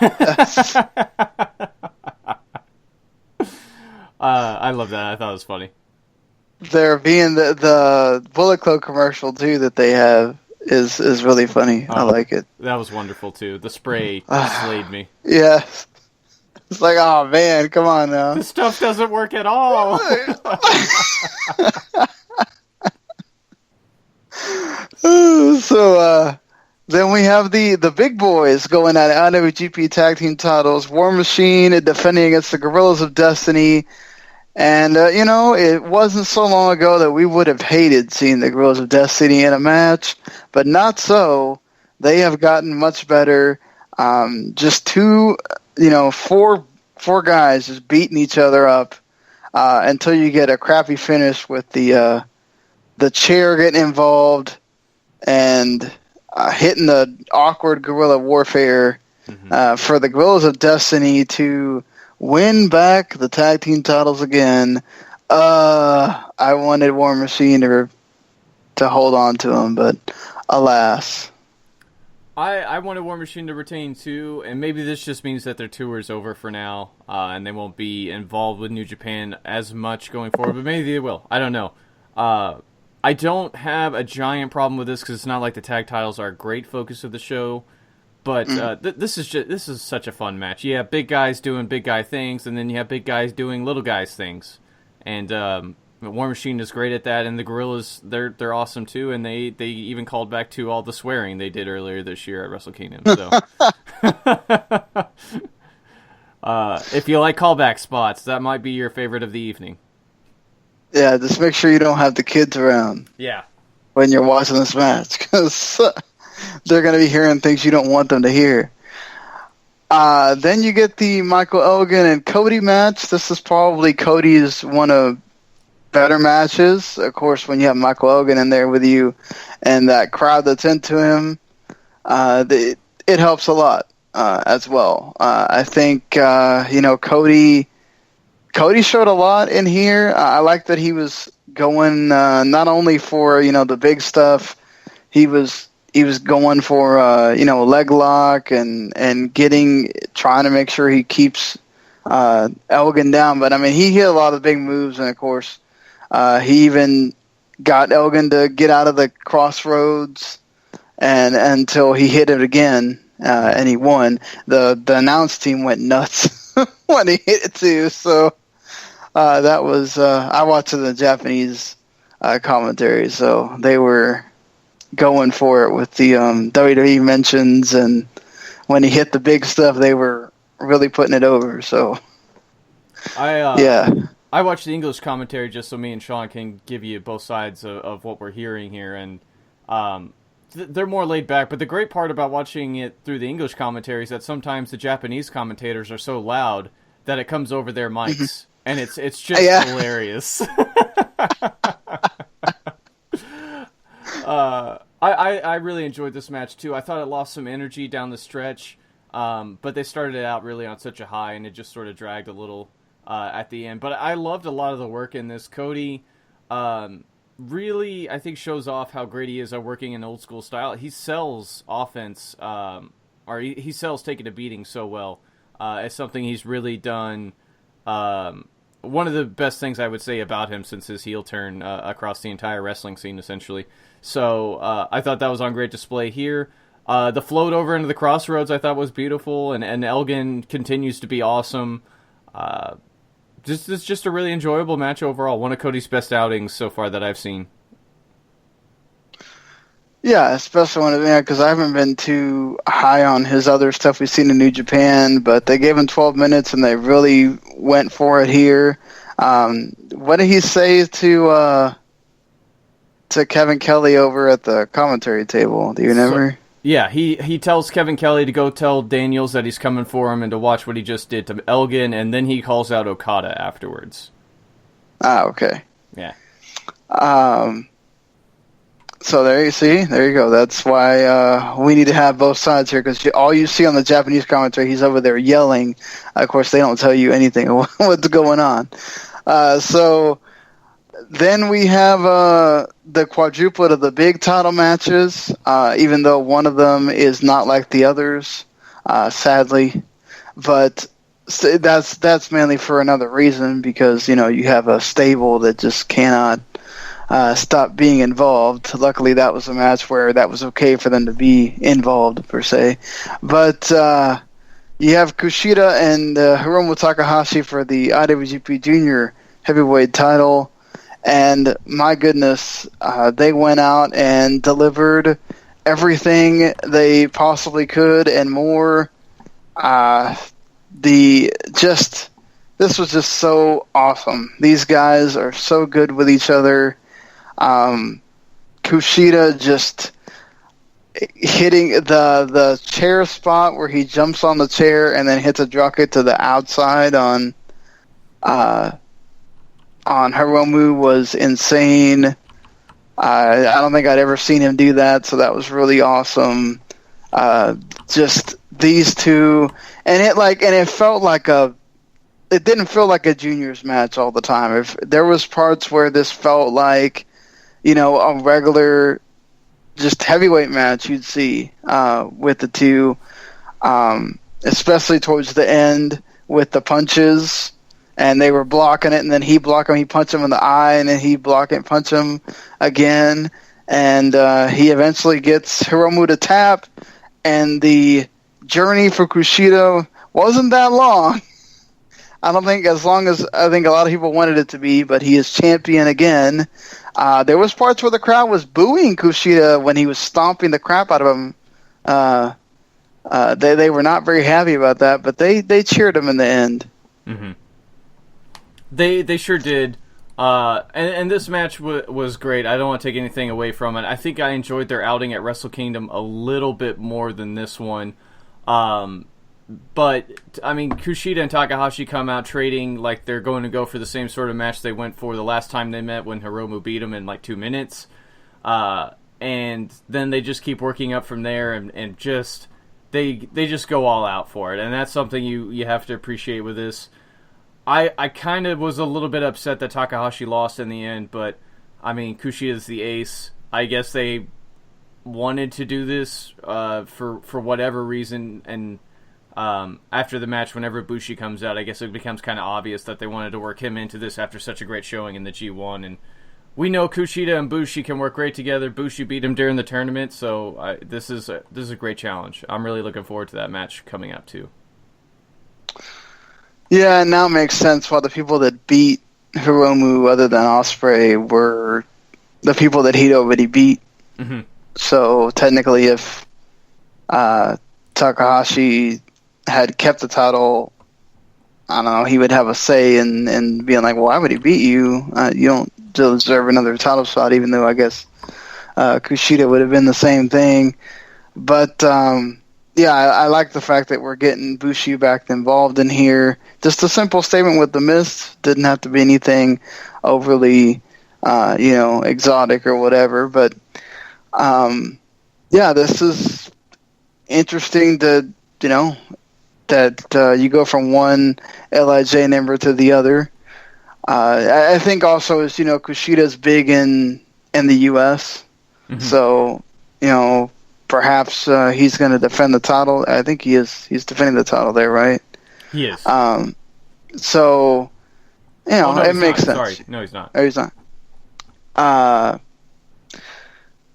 I love that. I thought it was funny. There being the Bullet Club commercial, too, that they have is really funny. I like it. That was wonderful, too. The spray slayed me. Yeah. It's like, oh, man, come on now. This stuff doesn't work at all. So then we have the big boys going at IWGP Tag Team titles. War Machine defending against the Guerrillas of Destiny. And, it wasn't so long ago that we would have hated seeing the Guerrillas of Destiny in a match. But not so. They have gotten much better. Just four guys just beating each other up until you get a crappy finish with the chair getting involved and hitting the awkward guerrilla warfare for the Guerrillas of Destiny to win back the tag team titles again. I wanted War Machine to hold on to them, but alas. I wanted War Machine to retain too, and maybe this just means that their tour is over for now, and they won't be involved with New Japan as much going forward, but maybe they will. I don't know. I don't have a giant problem with this because it's not like the tag titles are a great focus of the show. But this is such a fun match. You have big guys doing big guy things, and then you have big guys doing little guys things. And War Machine is great at that, and the Gorillas, they're awesome too. And they even called back to all the swearing they did earlier this year at Wrestle Kingdom. So, if you like callback spots, that might be your favorite of the evening. Yeah, just make sure you don't have the kids around. Yeah. When you're watching this match, because they're going to be hearing things you don't want them to hear. Then you get the Michael Elgin and Cody match. This is probably Cody's one of better matches. Of course, when you have Michael Elgin in there with you and that crowd that's into him, it helps a lot as well. I think, Cody showed a lot in here. I like that he was going not only for, the big stuff, he was going for leg lock and trying to make sure he keeps Elgin down. But I mean, he hit a lot of big moves, and of course, he even got Elgin to get out of the crossroads and until he hit it again, and he won. The announce team went nuts when he hit it too. So that was I watched the Japanese commentary, so they were going for it with the WWE mentions, and when he hit the big stuff, they were really putting it over. So, I watched the English commentary just so me and Sean can give you both sides of what we're hearing here, and they're more laid back. But the great part about watching it through the English commentary is that sometimes the Japanese commentators are so loud that it comes over their mics, and it's just hilarious. I really enjoyed this match too. I thought it lost some energy down the stretch, but they started it out really on such a high, and it just sort of dragged a little at the end. But I loved a lot of the work in this. Cody really, I think, shows off how great he is at working in old school style. He sells offense, or he sells taking a beating so well. It's something he's really done. One of the best things I would say about him since his heel turn across the entire wrestling scene, essentially. So I thought that was on great display here. The float over into the crossroads I thought was beautiful, and Elgin continues to be awesome. It's just a really enjoyable match overall. One of Cody's best outings so far that I've seen. Yeah, especially because I haven't been too high on his other stuff we've seen in New Japan, but they gave him 12 minutes and they really went for it here. What did he say to Kevin Kelly over at the commentary table? Do you remember? Yeah, he tells Kevin Kelly to go tell Daniels that he's coming for him and to watch what he just did to Elgin, and then he calls out Okada afterwards. Ah, okay. Yeah. So there you go. That's why we need to have both sides here, because all you see on the Japanese commentary, he's over there yelling. Of course, they don't tell you anything of what's going on. So then we have the quadruplet of the big title matches, even though one of them is not like the others, sadly. But that's mainly for another reason, because you have a stable that just cannot stop being involved. Luckily, that was a match where that was okay for them to be involved, per se. But you have Kushida and Hiromu Takahashi for the IWGP Junior Heavyweight title. And my goodness, they went out and delivered everything they possibly could and more. This was just so awesome. These guys are so good with each other. Kushida just hitting the chair spot where he jumps on the chair and then hits a dropkick to the outside on Hiromu was insane. I don't think I'd ever seen him do that, so that was really awesome. Just these two, and it felt like it didn't feel like a juniors match all the time. If there was parts where this felt like, a regular, just heavyweight match you'd see with the two, especially towards the end with the punches and they were blocking it, and then he blocked him, he punched him in the eye, and then he blocked it and punched him again, and he eventually gets Hiromu to tap, and the journey for Kushida wasn't that long. I don't think as long as I think a lot of people wanted it to be, but he is champion again. There was parts where the crowd was booing Kushida when he was stomping the crap out of him. They were not very happy about that, but they cheered him in the end. Mm-hmm. They sure did. And this match was great. I don't want to take anything away from it. I think I enjoyed their outing at Wrestle Kingdom a little bit more than this one. But, I mean, Kushida and Takahashi come out trading like they're going to go for the same sort of match they went for the last time they met when Hiromu beat them in like 2 minutes. And then they just keep working up from there and just they just go all out for it. And that's something you have to appreciate with this. I kind of was a little bit upset that Takahashi lost in the end, but, I mean, Kushida's the ace. I guess they wanted to do this for whatever reason, and after the match, whenever Bushi comes out, I guess it becomes kind of obvious that they wanted to work him into this after such a great showing in the G1. And we know Kushida and Bushi can work great together. Bushi beat him during the tournament, so this is a great challenge. I'm really looking forward to that match coming up too. Yeah, now it makes sense why the people that beat Hiromu, other than Ospreay, were the people that he'd already beat. Mm-hmm. So technically, if Takahashi had kept the title, I don't know, he would have a say in being like, well, why would he beat you? You don't deserve another title shot, even though I guess Kushida would have been the same thing. But, yeah, I like the fact that we're getting Bushi back involved in here. Just a simple statement with the Mist. Didn't have to be anything overly, exotic or whatever. But, yeah, this is interesting to, that you go from one LIJ member to the other. I think also is, Kushida's big in the U.S. Mm-hmm. So, perhaps he's going to defend the title. I think he is. He's defending the title there, right? He is. So, it makes sense. Sorry. No, he's not. Oh, he's not.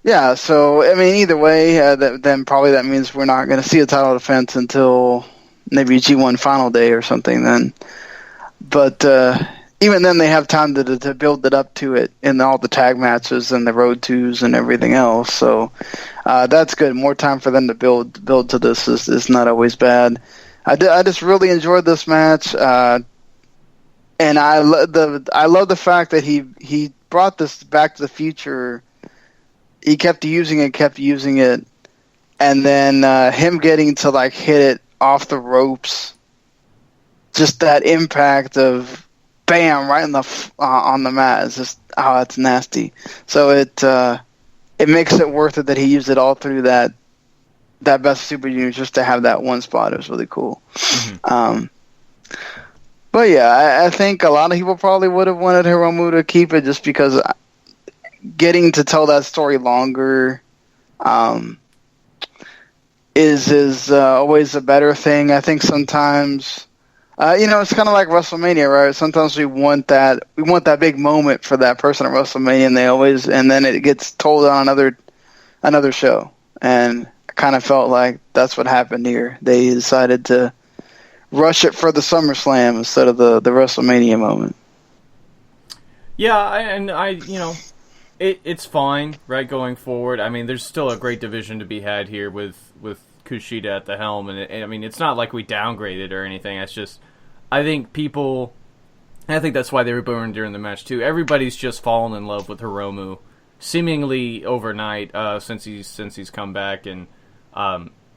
Yeah, so, I mean, either way, then probably that means we're not going to see a title defense until maybe G1 final day or something then. But even then they have time to build it up to it in all the tag matches and the road twos and everything else. So that's good. More time for them to build to this is not always bad. I just really enjoyed this match. And I love the fact that he brought this Back to the Future. He kept using it, and then him getting to like hit it off the ropes, just that impact of bam right in the on the mat is just it's nasty. So it makes it worth it that he used it all through that Best Super Juniors just to have that one spot. It was really cool. Mm-hmm. But yeah, I think a lot of people probably would have wanted Hiromu to keep it just because getting to tell that story longer is always a better thing. I think sometimes, it's kind of like WrestleMania, right? Sometimes we want that big moment for that person at WrestleMania, and then it gets told on another show. And I kind of felt like that's what happened here. They decided to rush it for the SummerSlam instead of the WrestleMania moment. Yeah, it's fine, right, going forward. I mean, there's still a great division to be had here with Kushida at the helm, and I mean, it's not like we downgraded or anything. It's just, I think that's why they were booing during the match too. Everybody's just fallen in love with Hiromu, seemingly overnight since he's come back, and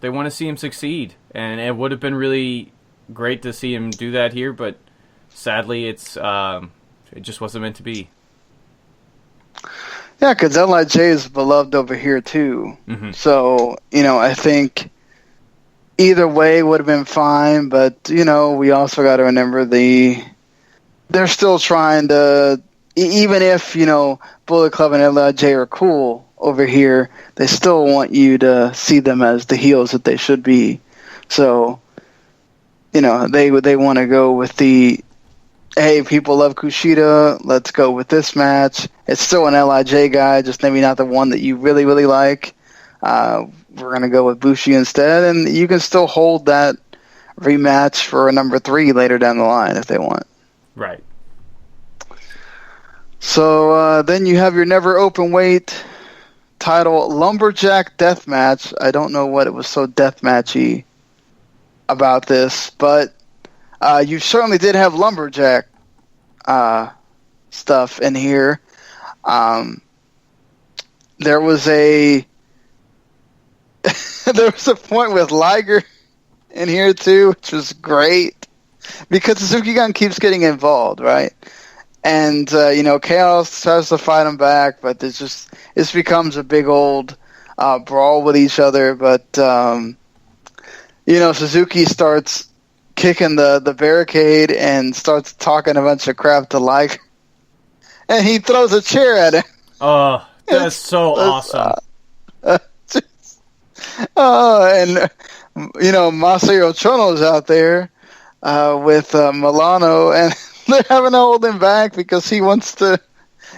they want to see him succeed. And it would have been really great to see him do that here, but sadly, it just wasn't meant to be. Yeah, because LIJ is beloved over here too. Mm-hmm. So, I think either way would have been fine, but, we also got to remember they're still trying to, even if, Bullet Club and LIJ are cool over here, they still want you to see them as the heels that they should be. So, they want to go with the hey, people love Kushida. Let's go with this match. It's still an LIJ guy, just maybe not the one that you really, really like. We're going to go with Bushi instead, and you can still hold that rematch for a number 3 later down the line if they want. Right. So then you have your never open weight title Lumberjack Deathmatch. I don't know what it was so deathmatchy about this, but you certainly did have Lumberjack stuff in here. There was a point with Liger in here too, which was great because Suzuki Gun keeps getting involved, right? And Chaos tries to fight him back, but this becomes a big old brawl with each other. But Suzuki starts kicking the barricade and starts talking a bunch of crap to Liger, and he throws a chair at him. Oh, that's so awesome. And Masayo Chono's out there with Milano, and they're having to hold him back because he wants to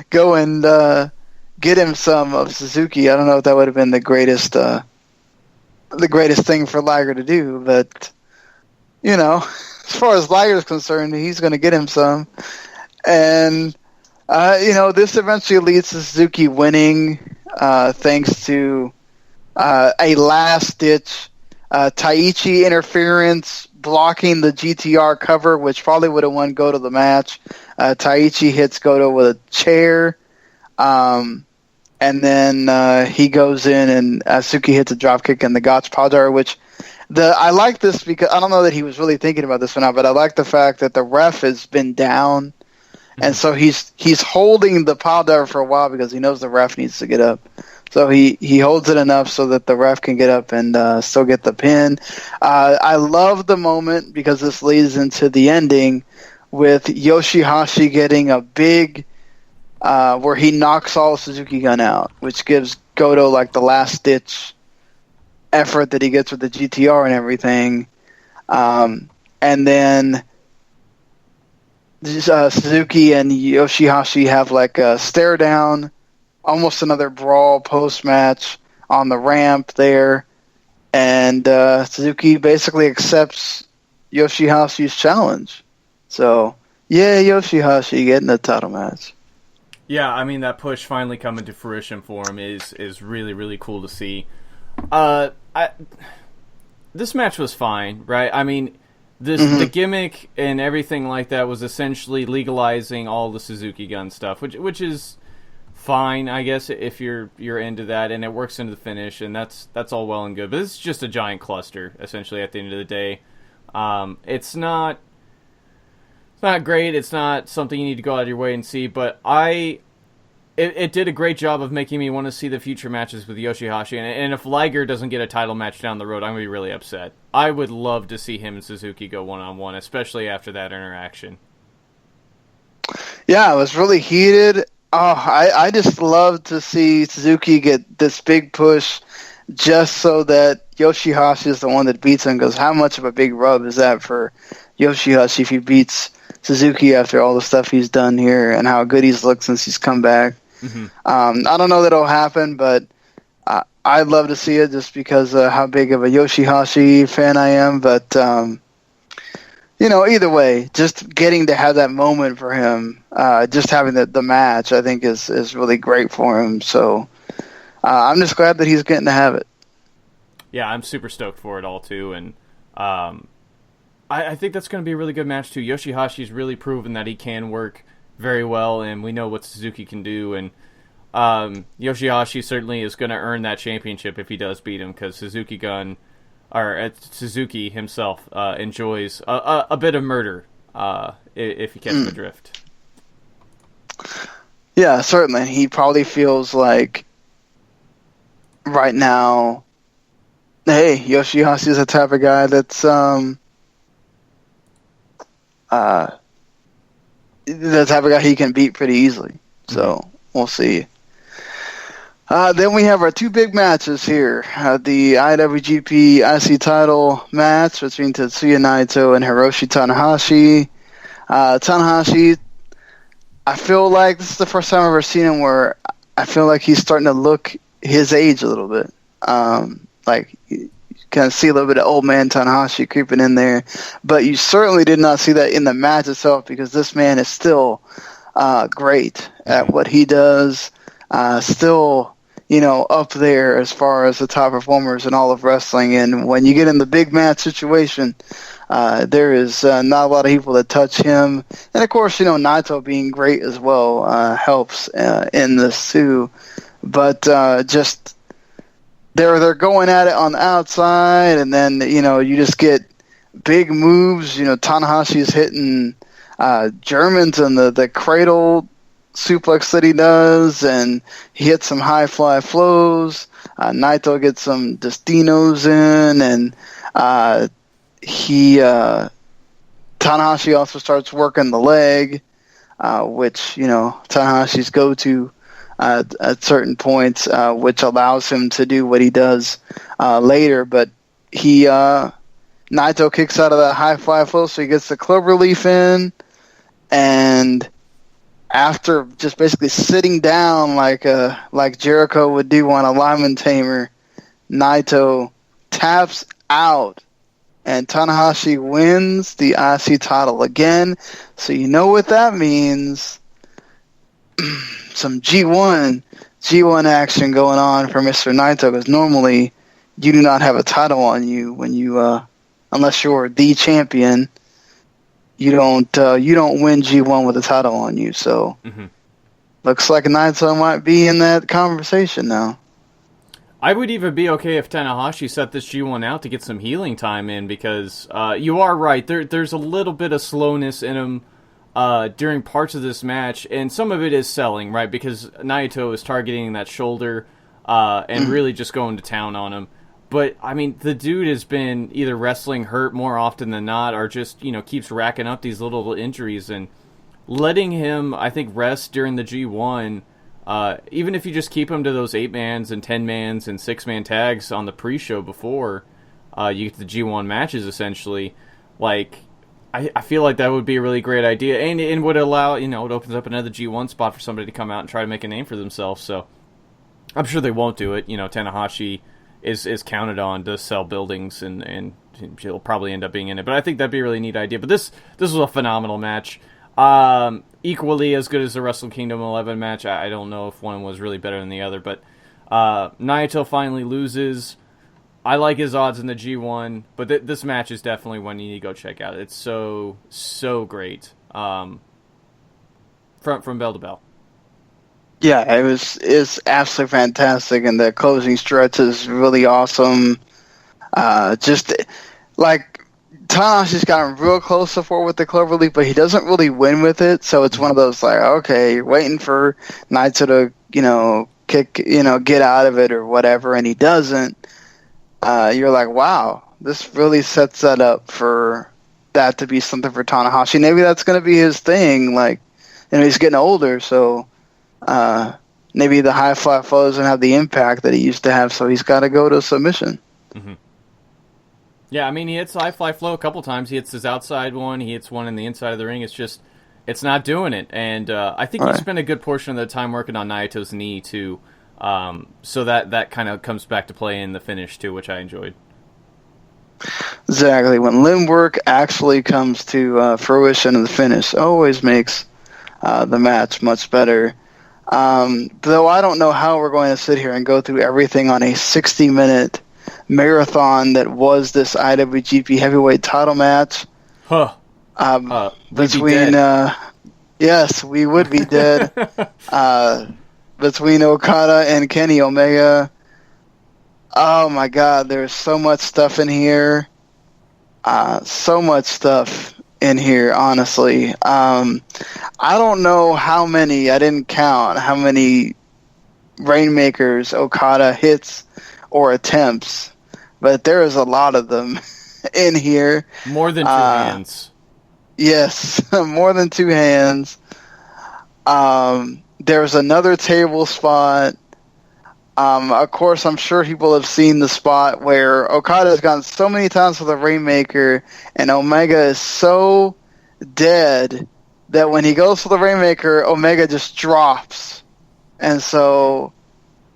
go and get him some of Suzuki. I don't know if that would have been the greatest thing for Liger to do, but as far as Liger's concerned, he's going to get him some. And this eventually leads to Suzuki winning thanks to a last-ditch Taichi interference blocking the GTR cover, which probably would have won Goto the match. Taichi hits Goto with a chair, and then he goes in and Suzuki hits a dropkick and the Gotch Padar, which I like this because I don't know that he was really thinking about this one out, but I like the fact that the ref has been down, and so he's holding the Padar for a while because he knows the ref needs to get up. So he holds it enough so that the ref can get up and still get the pin. I love the moment because this leads into the ending with Yoshihashi getting a big where he knocks all Suzuki Gun out, which gives Goto like the last ditch effort that he gets with the GTR and everything. And then Suzuki and Yoshihashi have like a stare down. Almost another brawl post-match on the ramp there. And Suzuki basically accepts Yoshihashi's challenge. So, yeah, Yoshihashi getting the title match. Yeah, I mean, that push finally coming to fruition for him is really, really cool to see. This match was fine, right? I mean, the gimmick and everything like that was essentially legalizing all the Suzuki Gun stuff, which is fine, I guess, if you're into that, and it works into the finish, and that's all well and good. But it's just a giant cluster, essentially, at the end of the day. It's not great. It's not something you need to go out of your way and see. But it did a great job of making me want to see the future matches with Yoshihashi. And if Liger doesn't get a title match down the road, I'm gonna be really upset. I would love to see him and Suzuki go 1-on-1, especially after that interaction. Yeah, it was really heated. Oh, I just love to see Suzuki get this big push just so that Yoshihashi is the one that beats him, because how much of a big rub is that for Yoshihashi if he beats Suzuki after all the stuff he's done here and how good he's looked since he's come back. Mm-hmm. I don't know that it'll happen, but I'd love to see it just because how big of a Yoshihashi fan I am, but either way, just getting to have that moment for him, just having the match, I think is really great for him. So I'm just glad that he's getting to have it. Yeah, I'm super stoked for it all too, and I think that's going to be a really good match too. Yoshihashi's really proven that he can work very well, and we know what Suzuki can do, and Yoshihashi certainly is going to earn that championship if he does beat him, because Suzuki himself enjoys a bit of murder if he catches the drift. Yeah, certainly. He probably feels like right now, hey, Yoshihashi is the type of guy that's the type of guy he can beat pretty easily. So we'll see. Then we have our two big matches here. The IWGP IC title match between Tetsuya Naito and Hiroshi Tanahashi. Tanahashi, I feel like this is the first time I've ever seen him where I feel like he's starting to look his age a little bit. Like, you kind of see a little bit of old man Tanahashi creeping in there. But you certainly did not see that in the match itself, because this man is still great at what he does. Still, up there as far as the top performers in all of wrestling. And when you get in the big match situation, there is not a lot of people that touch him. And of course, Naito being great as well helps in this too. But just they're going at it on the outside, and then you just get big moves. Tanahashi's hitting Germans and the cradle suplex that he does, and he hits some high fly flows. Naito gets some Destinos in, and Tanahashi also starts working the leg, which Tanahashi's go to at certain points, which allows him to do what he does later. But Naito kicks out of that high fly flow, so he gets the cloverleaf in, and after just basically sitting down like Jericho would do on a lineman tamer, Naito taps out, and Tanahashi wins the IC title again. So you know what that means. Some G1 action going on for Mr. Naito, because normally you do not have a title on you when you unless you're the champion. You don't win G1 with a title on you. So looks like Naito might be in that conversation now. I would even be okay if Tanahashi set this G1 out to get some healing time in, because you are right. There's a little bit of slowness in him during parts of this match, and some of it is selling, right? Because Naito is targeting that shoulder and really just going to town on him. But, I mean, the dude has been either wrestling hurt more often than not, or just, keeps racking up these little injuries. And letting him, I think, rest during the G1, even if you just keep him to those 8-mans and 10-mans and 6-man tags on the pre-show before you get the G1 matches, essentially, like, I feel like that would be a really great idea. And it would allow, it opens up another G1 spot for somebody to come out and try to make a name for themselves. So I'm sure they won't do it. Tanahashi is counted on to sell buildings, and he'll probably end up being in it. But I think that'd be a really neat idea. But this was a phenomenal match. Equally as good as the Wrestle Kingdom 11 match. I don't know if one was really better than the other. But Naito finally loses. I like his odds in the G1. But this match is definitely one you need to go check out. It's so great. From bell to bell. Yeah, it's absolutely fantastic, and the closing stretch is really awesome. Just like Tanahashi's gotten real close before with the cloverleaf, but he doesn't really win with it. So it's one of those like, okay, you're waiting for Naito to get out of it or whatever, and he doesn't. You're like, wow, this really sets that up for that to be something for Tanahashi. Maybe that's going to be his thing. Like, he's getting older, so. Maybe the high fly flow doesn't have the impact that he used to have, so he's got to go to submission. Yeah, I mean, he hits high fly flow a couple times. He hits his outside one. He hits one in the inside of the ring. It's not doing it. And I think he spent a good portion of the time working on Naito's knee, too. So that kind of comes back to play in the finish, too, which I enjoyed. Exactly. When limb work actually comes to fruition in the finish, always makes the match much better. Though I don't know how we're going to sit here and go through everything on a 60-minute marathon that was this IWGP Heavyweight title match. Between yes, we would be dead. Between Okada and Kenny Omega. Oh my God, there's so much stuff in here. Honestly. I don't know how many, I didn't count how many Rainmakers Okada hits or attempts, but there is a lot of them in here. More than two hands. Yes, more than two hands. There's another table spot. Of course, I'm sure people have seen the spot where Okada has gone so many times with a Rainmaker, and Omega is so dead that when he goes for the Rainmaker, Omega just drops. And so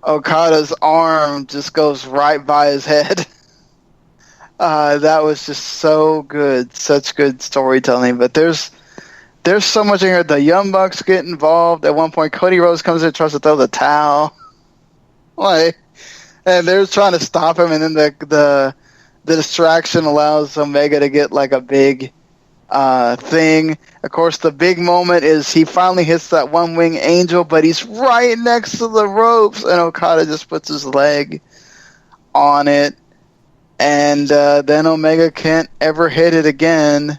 Okada's arm just goes right by his head. That was just so good. Such good storytelling. But there's so much in here. The Young Bucks get involved. At one point, Cody Rhodes comes in and tries to throw the towel. And they're trying to stop him, and then the distraction allows Omega to get like a big thing. Of course, the big moment is he finally hits that one wing angel, but he's right next to the ropes, and Okada just puts his leg on it, and then Omega can't ever hit it again.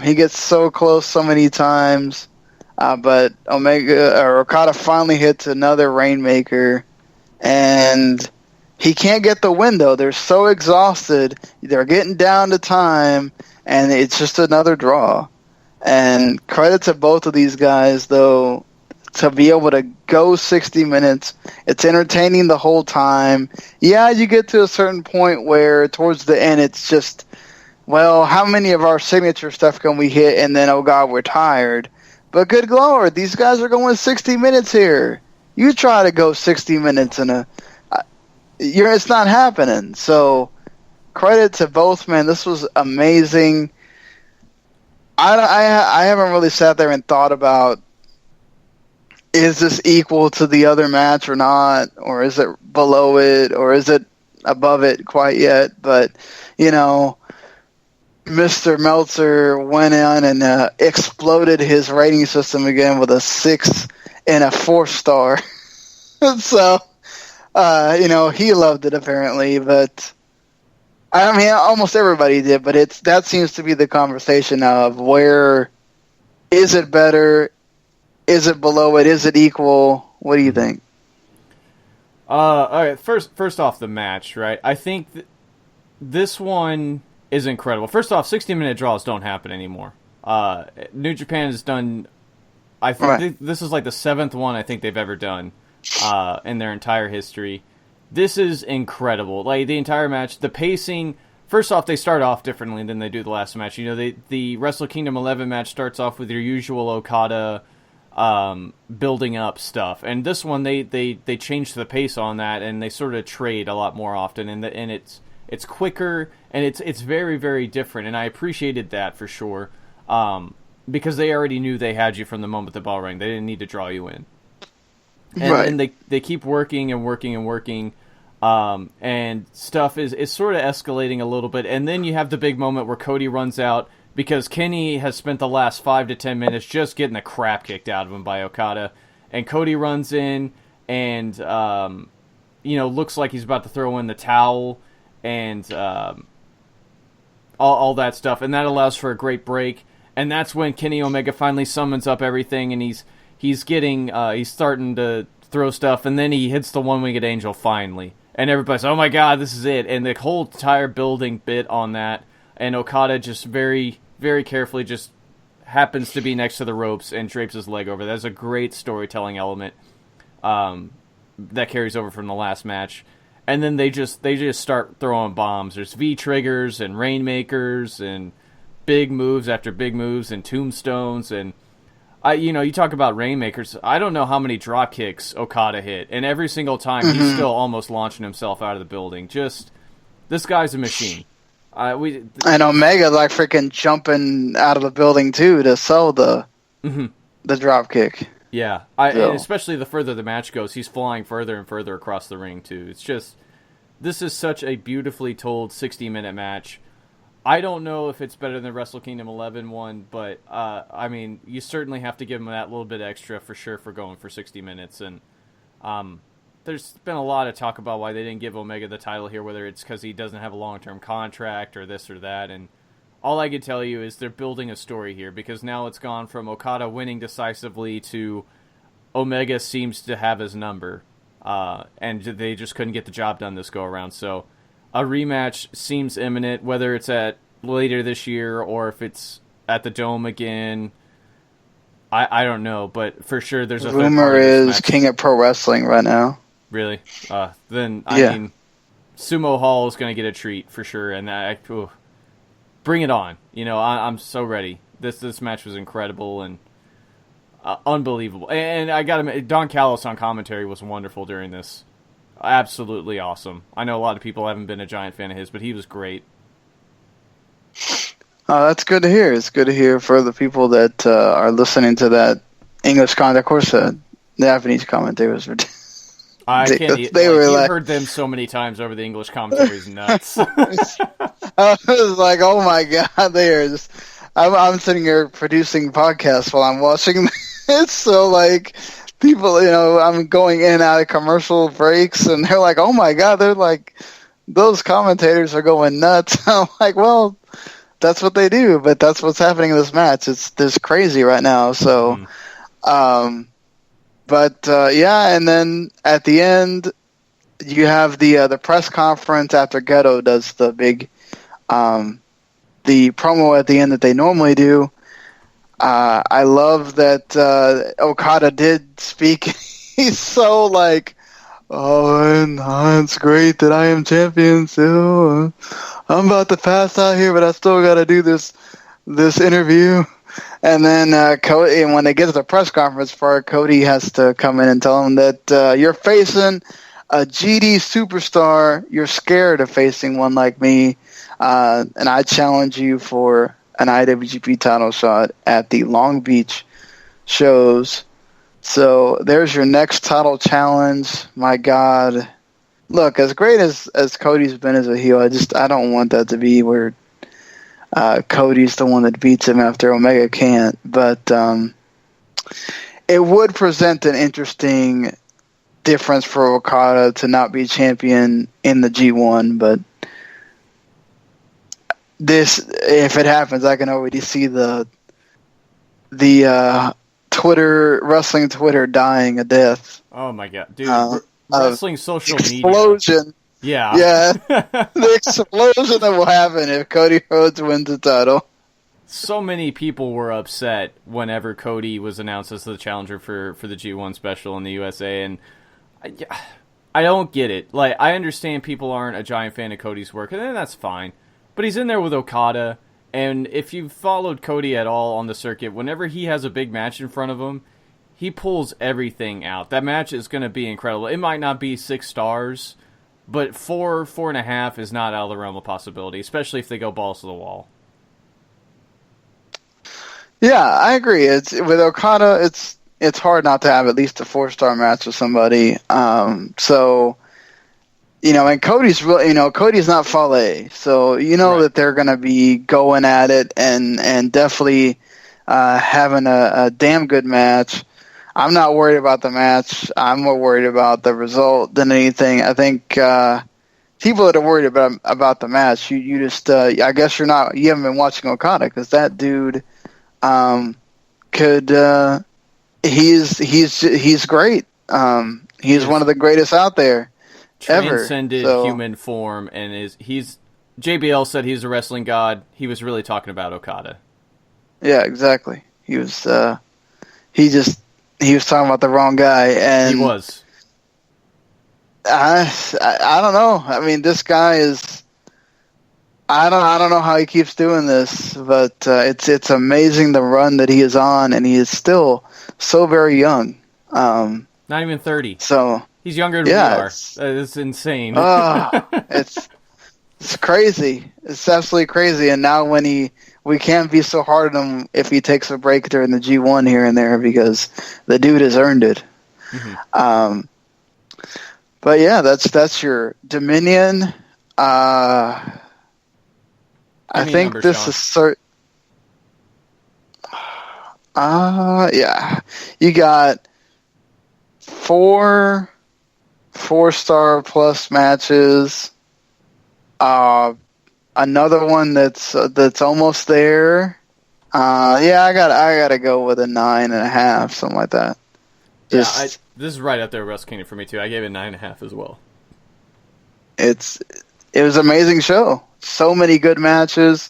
He gets so close so many times, but Okada finally hits another Rainmaker, and he can't get the win, though. They're so exhausted. They're getting down to time, and it's just another draw. And credit to both of these guys, though, to be able to go 60 minutes. It's entertaining the whole time. Yeah, you get to a certain point where towards the end it's just, well, how many of our signature stuff can we hit? And then, oh, God, we're tired. But good Lord, these guys are going 60 minutes here. You try to go 60 minutes in it's not happening. So credit to both, man. This was amazing. I haven't really sat there and thought about, is this equal to the other match or not, or is it below it, or is it above it quite yet? But, Mr. Meltzer went in and exploded his rating system again with a 6 and a 4-star. So, he loved it apparently, but I mean, almost everybody did, but that seems to be the conversation of where is it better? Is it below it? Is it equal? What do you think? All right. First off, the match, right? I think this one is incredible. First off, 60-minute draws don't happen anymore. New Japan has done. I think this is like the 7th one I think they've ever done in their entire history. This is incredible. Like the entire match, the pacing. First off, they start off differently than they do the last match. The Wrestle Kingdom 11 match starts off with your usual Okada building up stuff, and this one they changed the pace on that, and they sort of trade a lot more often, and it's quicker, and it's very, very different, and I appreciated that for sure, because they already knew they had you from the moment the bell rang. They didn't need to draw you in, and they keep working and working and working. And stuff is sort of escalating a little bit, and then you have the big moment where Cody runs out because Kenny has spent the last 5 to 10 minutes just getting the crap kicked out of him by Okada, and Cody runs in and looks like he's about to throw in the towel and all that stuff, and that allows for a great break, and that's when Kenny Omega finally summons up everything, and he's starting to throw stuff, and then he hits the one-winged angel finally. And everybody's, oh my God, this is it. And the whole entire building bit on that. And Okada just very, very carefully just happens to be next to the ropes and drapes his leg over. That's a great storytelling element that carries over from the last match. And then they just start throwing bombs. There's V-triggers and Rainmakers and big moves after big moves and tombstones. And you talk about Rainmakers. I don't know how many drop kicks Okada hit, and every single time he's still almost launching himself out of the building. Just this guy's a machine. And Omega like freaking jumping out of the building too to sell the drop kick. Yeah, and especially the further the match goes, he's flying further and further across the ring too. It's just this is such a beautifully told 60-minute match. I don't know if it's better than Wrestle Kingdom 11 one, but I mean, you certainly have to give them that little bit extra for sure for going for 60 minutes. And there's been a lot of talk about why they didn't give Omega the title here, whether it's because he doesn't have a long-term contract or this or that. And all I can tell you is they're building a story here, because now it's gone from Okada winning decisively to Omega seems to have his number, and they just couldn't get the job done this go-around. So a rematch seems imminent, whether it's at later this year or if it's at the Dome again. I don't know, but for sure there's a rumor is King of Pro Wrestling right now. Really? Then I mean, Sumo Hall is going to get a treat for sure, and bring it on. I'm so ready. This match was incredible and unbelievable. And I got to Don Callis on commentary was wonderful during this. Absolutely awesome. I know a lot of people haven't been a giant fan of his, but he was great. That's good to hear. It's good to hear for the people that are listening to that English content. Of course, the Japanese commentary was ridiculous. I can't. They were you heard them so many times over the English commentary is nuts. I was like, oh my god, they are just. I'm sitting here producing podcasts while I'm watching this, so like people, I'm going in and out of commercial breaks, and they're like, oh my god, they're like, those commentators are going nuts. I'm like, well, that's what they do, but that's what's happening in this match. It's this crazy right now. So, and then at the end, you have the press conference after Geto does the big, the promo at the end that they normally do. I love that Okada did speak. He's so like, and it's great that I am champion still. I'm about to pass out here, but I still got to do this interview. And then Cody, and when they get to the press conference part, Cody has to come in and tell him that you're facing a GD superstar. You're scared of facing one like me, and I challenge you for an IWGP title shot at the Long Beach shows. So there's your next title challenge. My God. Look, as great as Cody's been as a heel, I don't want that to be where Cody's the one that beats him after Omega can't. But it would present an interesting difference for Okada to not be champion in the G1. But this, if it happens, I can already see the wrestling Twitter dying a death. Oh my god, dude! Wrestling social explosion. Media. Yeah. The explosion that will happen if Cody Rhodes wins the title. So many people were upset whenever Cody was announced as the challenger for the G1 special in the USA, and I don't get it. Like, I understand people aren't a giant fan of Cody's work, and that's fine. But he's in there with Okada, and if you've followed Cody at all on the circuit, whenever he has a big match in front of him, he pulls everything out. That match is going to be incredible. It might not be 6 stars, but 4.5 is not out of the realm of possibility, especially if they go balls to the wall. Yeah, I agree. With Okada, it's hard not to have at least a 4-star match with somebody. And Cody's really, Cody's not Fale, so right. That they're going to be going at it and definitely having a damn good match. I'm not worried about the match. I'm more worried about the result than anything. I think people that are worried about the match, you just I guess you haven't been watching Okada, because that dude he's great. He's one of the greatest out there ever. Transcended human form, and he's JBL said he's a wrestling god. He was really talking about Okada. Yeah, exactly. He was talking about the wrong guy, and he was. I don't know. I mean, this guy is. I don't know how he keeps doing this, but it's amazing the run that he is on, and he is still so very young. Not even 30. So he's younger than we are. It's insane. It's crazy. It's absolutely crazy. And now we can't be so hard on him if he takes a break during the G1 here and there, because the dude has earned it. Mm-hmm. But yeah, that's your Dominion. I think this is yeah. You got 4 4-star plus matches. Another one that's almost there. I gotta go with a 9.5, something like that. This is right up there with Wrestle Kingdom for me too. I gave it 9.5 as well. It was an amazing show. So many good matches.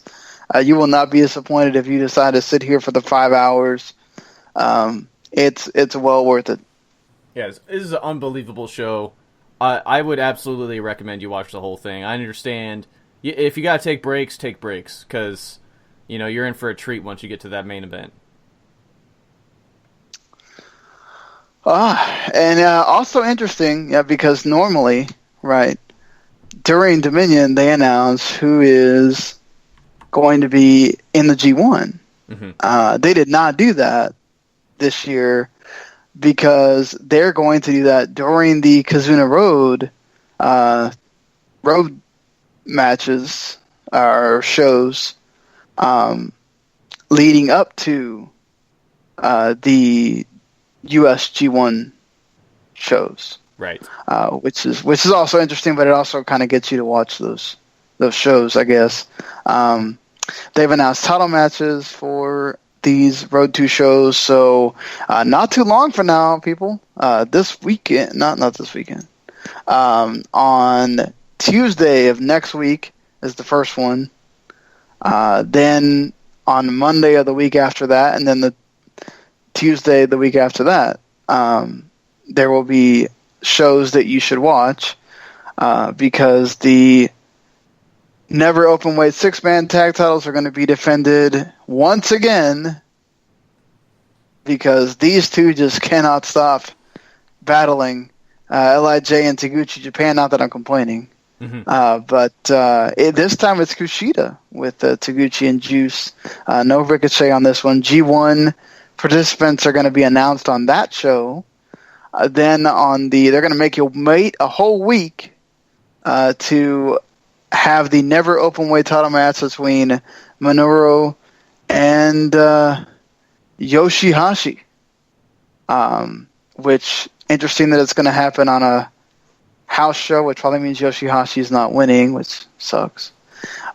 You will not be disappointed if you decide to sit here for the 5 hours. It's well worth it. Yeah, this is an unbelievable show. I would absolutely recommend you watch the whole thing. I understand if you gotta take breaks, because you're in for a treat once you get to that main event. And also interesting, because normally, right, during Dominion, they announce who is going to be in the G1. Mm-hmm. They did not do that this year because they're going to do that during the Kazuna Road matches or shows leading up to the US G1 shows, right? Which is also interesting, but it also kind of gets you to watch those shows, I guess. They've announced title matches for these Road 2 shows, so not too long from now, people. This weekend, not this weekend. On Tuesday of next week is the first one. Then on Monday of the week after that, and then the Tuesday the week after that, there will be shows that you should watch because the Never Openweight 6-man tag titles are going to be defended once again because these two just cannot stop battling. LIJ and Taguchi Japan, not that I'm complaining. Mm-hmm. But this time it's Kushida with Taguchi and Juice. No Ricochet on this one. G1 participants are going to be announced on that show. Then they're going to make you wait a whole week to have the Never Openweight title match between Minoru and Yoshihashi. Which, interesting that it's going to happen on a house show, which probably means Yoshihashi's not winning, which sucks.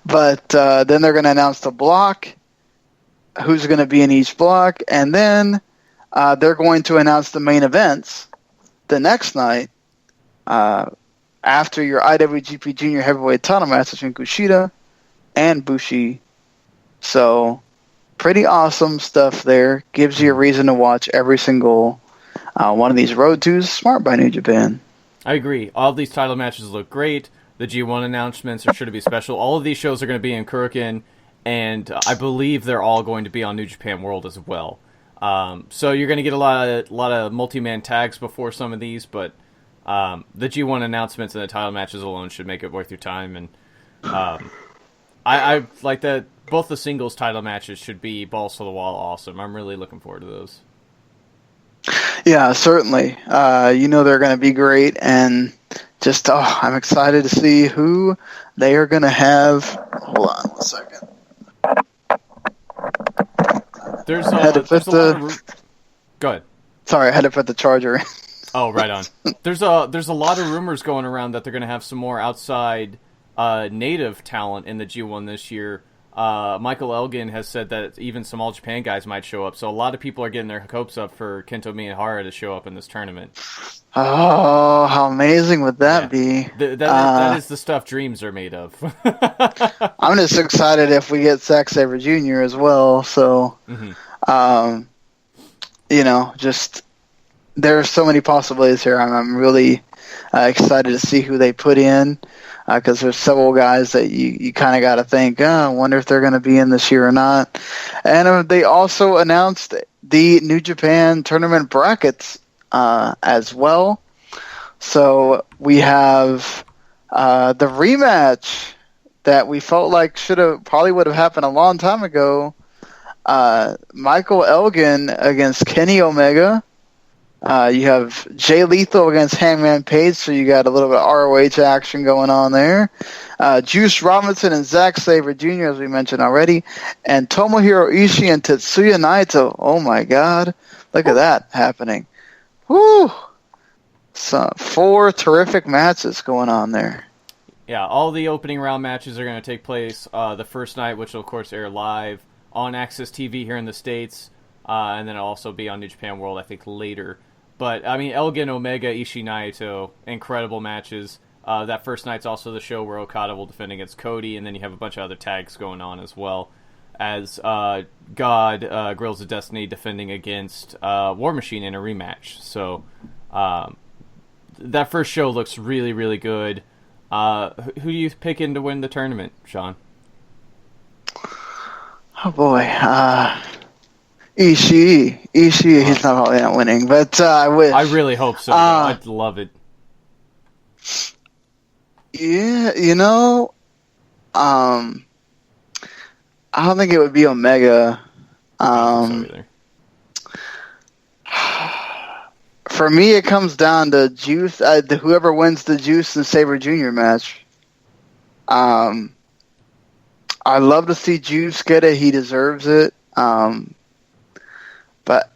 But then they're going to announce the block, who's going to be in each block, and then they're going to announce the main events the next night after your IWGP Junior Heavyweight title match between Kushida and Bushi. So, pretty awesome stuff there. Gives you a reason to watch every single one of these Road 2s. Smart by New Japan. I agree. All of these title matches look great. The G1 announcements are sure to be special. All of these shows are going to be in Kurokin, and I believe they're all going to be on New Japan World as well. So you're going to get a lot of multi-man tags before some of these, but the G1 announcements and the title matches alone should make it worth your time. And I like that both the singles title matches should be balls to the wall awesome. I'm really looking forward to those. Yeah, certainly. They're going to be great, and just I'm excited to see who they are going to have. Hold on 1 second. There's a lot of Go ahead. Sorry, I had to put the charger in. Oh, right on. There's a lot of rumors going around that they're going to have some more outside native talent in the G1 this year. Michael Elgin has said that even some All Japan guys might show up, so a lot of people are getting their hopes up for Kento Miyahara to show up in this tournament. Oh, how amazing would that be? That is the stuff dreams are made of. I'm just excited if we get Zack Sabre Jr. as well, so, just there's so many possibilities here. I'm really excited to see who they put in. Because there's several guys that you kind of got to think, I wonder if they're going to be in this year or not. And they also announced the New Japan tournament brackets as well. So we have the rematch that we felt like probably would have happened a long time ago. Michael Elgin against Kenny Omega. You have Jay Lethal against Hangman Page, so you got a little bit of ROH action going on there. Juice Robinson and Zack Sabre Jr., as we mentioned already, and Tomohiro Ishii and Tetsuya Naito. Oh my God, look at that happening! Woo! So 4 terrific matches going on there. Yeah, all the opening round matches are going to take place the first night, which will of course air live on Access TV here in the States, and then it'll also be on New Japan World, I think, later. But, I mean, Elgin, Omega, Ishii, Naito, incredible matches. That first night's also the show where Okada will defend against Cody, and then you have a bunch of other tags going on as well. As Grills of Destiny defending against War Machine in a rematch. So, that first show looks really, really good. Who do you pick in to win the tournament, Sean? Oh boy, Ishii, he's probably not winning, but I wish. I really hope so. I'd love it. Yeah, I don't think it would be Omega. I don't think so either. For me, it comes down to Juice. Whoever wins the Juice and Sabre Jr. match. I'd love to see Juice get it. He deserves it. But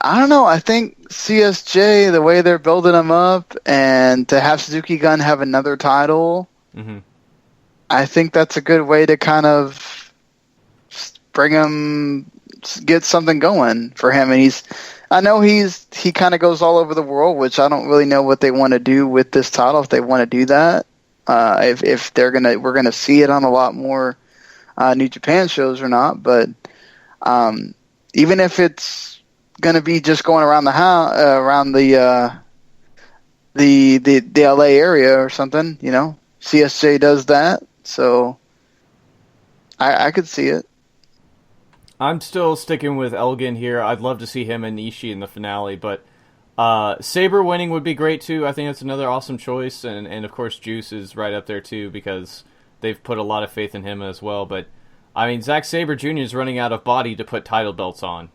I don't know. I think CSJ, the way they're building him up, and to have Suzuki Gun have another title, I think that's a good way to kind of bring him, get something going for him. And I know he kind of goes all over the world, which I don't really know what they want to do with this title. If they want to do that, if we're gonna see it on a lot more New Japan shows or not. But even if it's gonna be just going around the house, around the LA area or something, CSJ does that, so I could see it. I'm still sticking with Elgin here. I'd love to see him and Ishii in the finale, but Sabre winning would be great too. I think that's another awesome choice, and of course Juice is right up there too because they've put a lot of faith in him as well. But I mean, Zack Sabre Jr. is running out of body to put title belts on.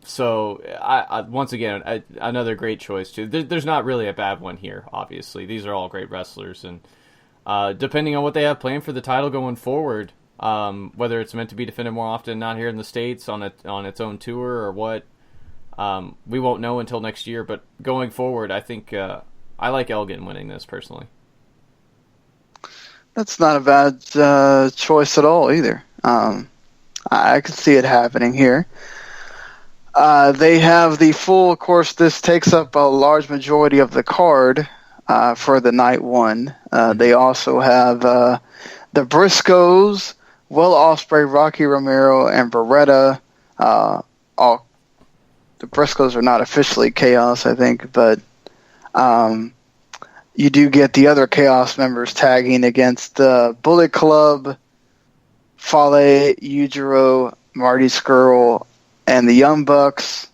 So I once again another great choice too. There's not really a bad one here. Obviously, these are all great wrestlers, and depending on what they have planned for the title going forward, whether it's meant to be defended more often, not here in the States on its own tour or what, we won't know until next year. But going forward, I think I like Elgin winning this personally. That's not a bad choice at all either. I could see it happening here. They have the full, of course, this takes up a large majority of the card for the night one. They also have the Briscoes, Will Ospreay, Rocky Romero, and Beretta. The Briscoes are not officially Chaos, I think, but you do get the other Chaos members tagging against the Bullet Club, Fale, Yujiro, Marty Scurll, and the Young Bucks.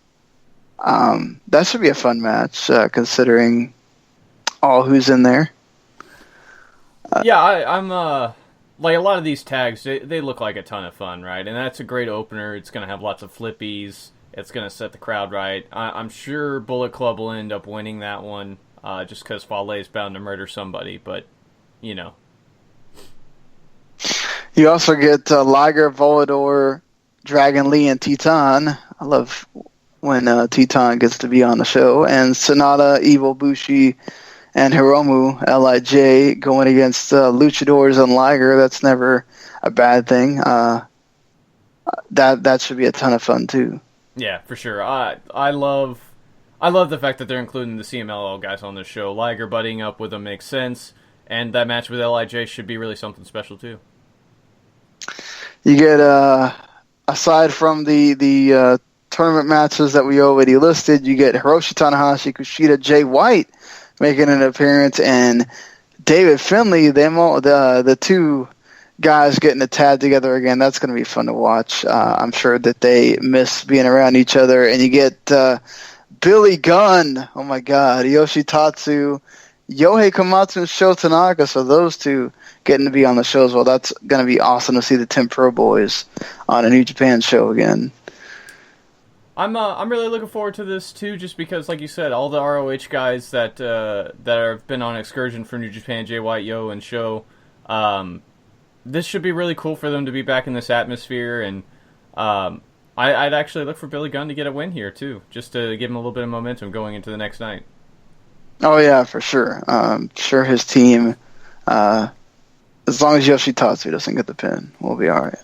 That should be a fun match, considering all who's in there. Yeah, I'm like a lot of these tags, they look like a ton of fun, right? And that's a great opener. It's going to have lots of flippies. It's going to set the crowd right. I'm sure Bullet Club will end up winning that one, just because Fale is bound to murder somebody, but, You also get Liger, Volador, Dragon Lee, and Titan. I love when Titan gets to be on the show. And Sonata, Evil, Bushi, and Hiromu, LIJ, going against Luchadors and Liger. That's never a bad thing. That should be a ton of fun, too. Yeah, for sure. I love the fact that they're including the CMLL guys on this show. Liger buddying up with them makes sense, and that match with LIJ should be really something special, too. You get, aside from the tournament matches that we already listed, you get Hiroshi Tanahashi, Kushida, Jay White making an appearance, and David Finlay, the two guys getting a tag together again. That's going to be fun to watch. I'm sure that they miss being around each other. And you get Billy Gunn, oh my God, Yoshitatsu, Yohei Komatsu, and Sho Tanaka, so those two getting to be on the show as well. That's going to be awesome to see the Tim Pro Boys on a New Japan show again. I'm really looking forward to this too, just because, like you said, all the ROH guys that have been on excursion for New Japan, Jay White, Yo, and Sho, this should be really cool for them to be back in this atmosphere, and I'd actually look for Billy Gunn to get a win here too, just to give him a little bit of momentum going into the next night. Oh yeah, for sure. Sure, his team. As long as Yoshitatsu doesn't get the pin, we'll be all right. You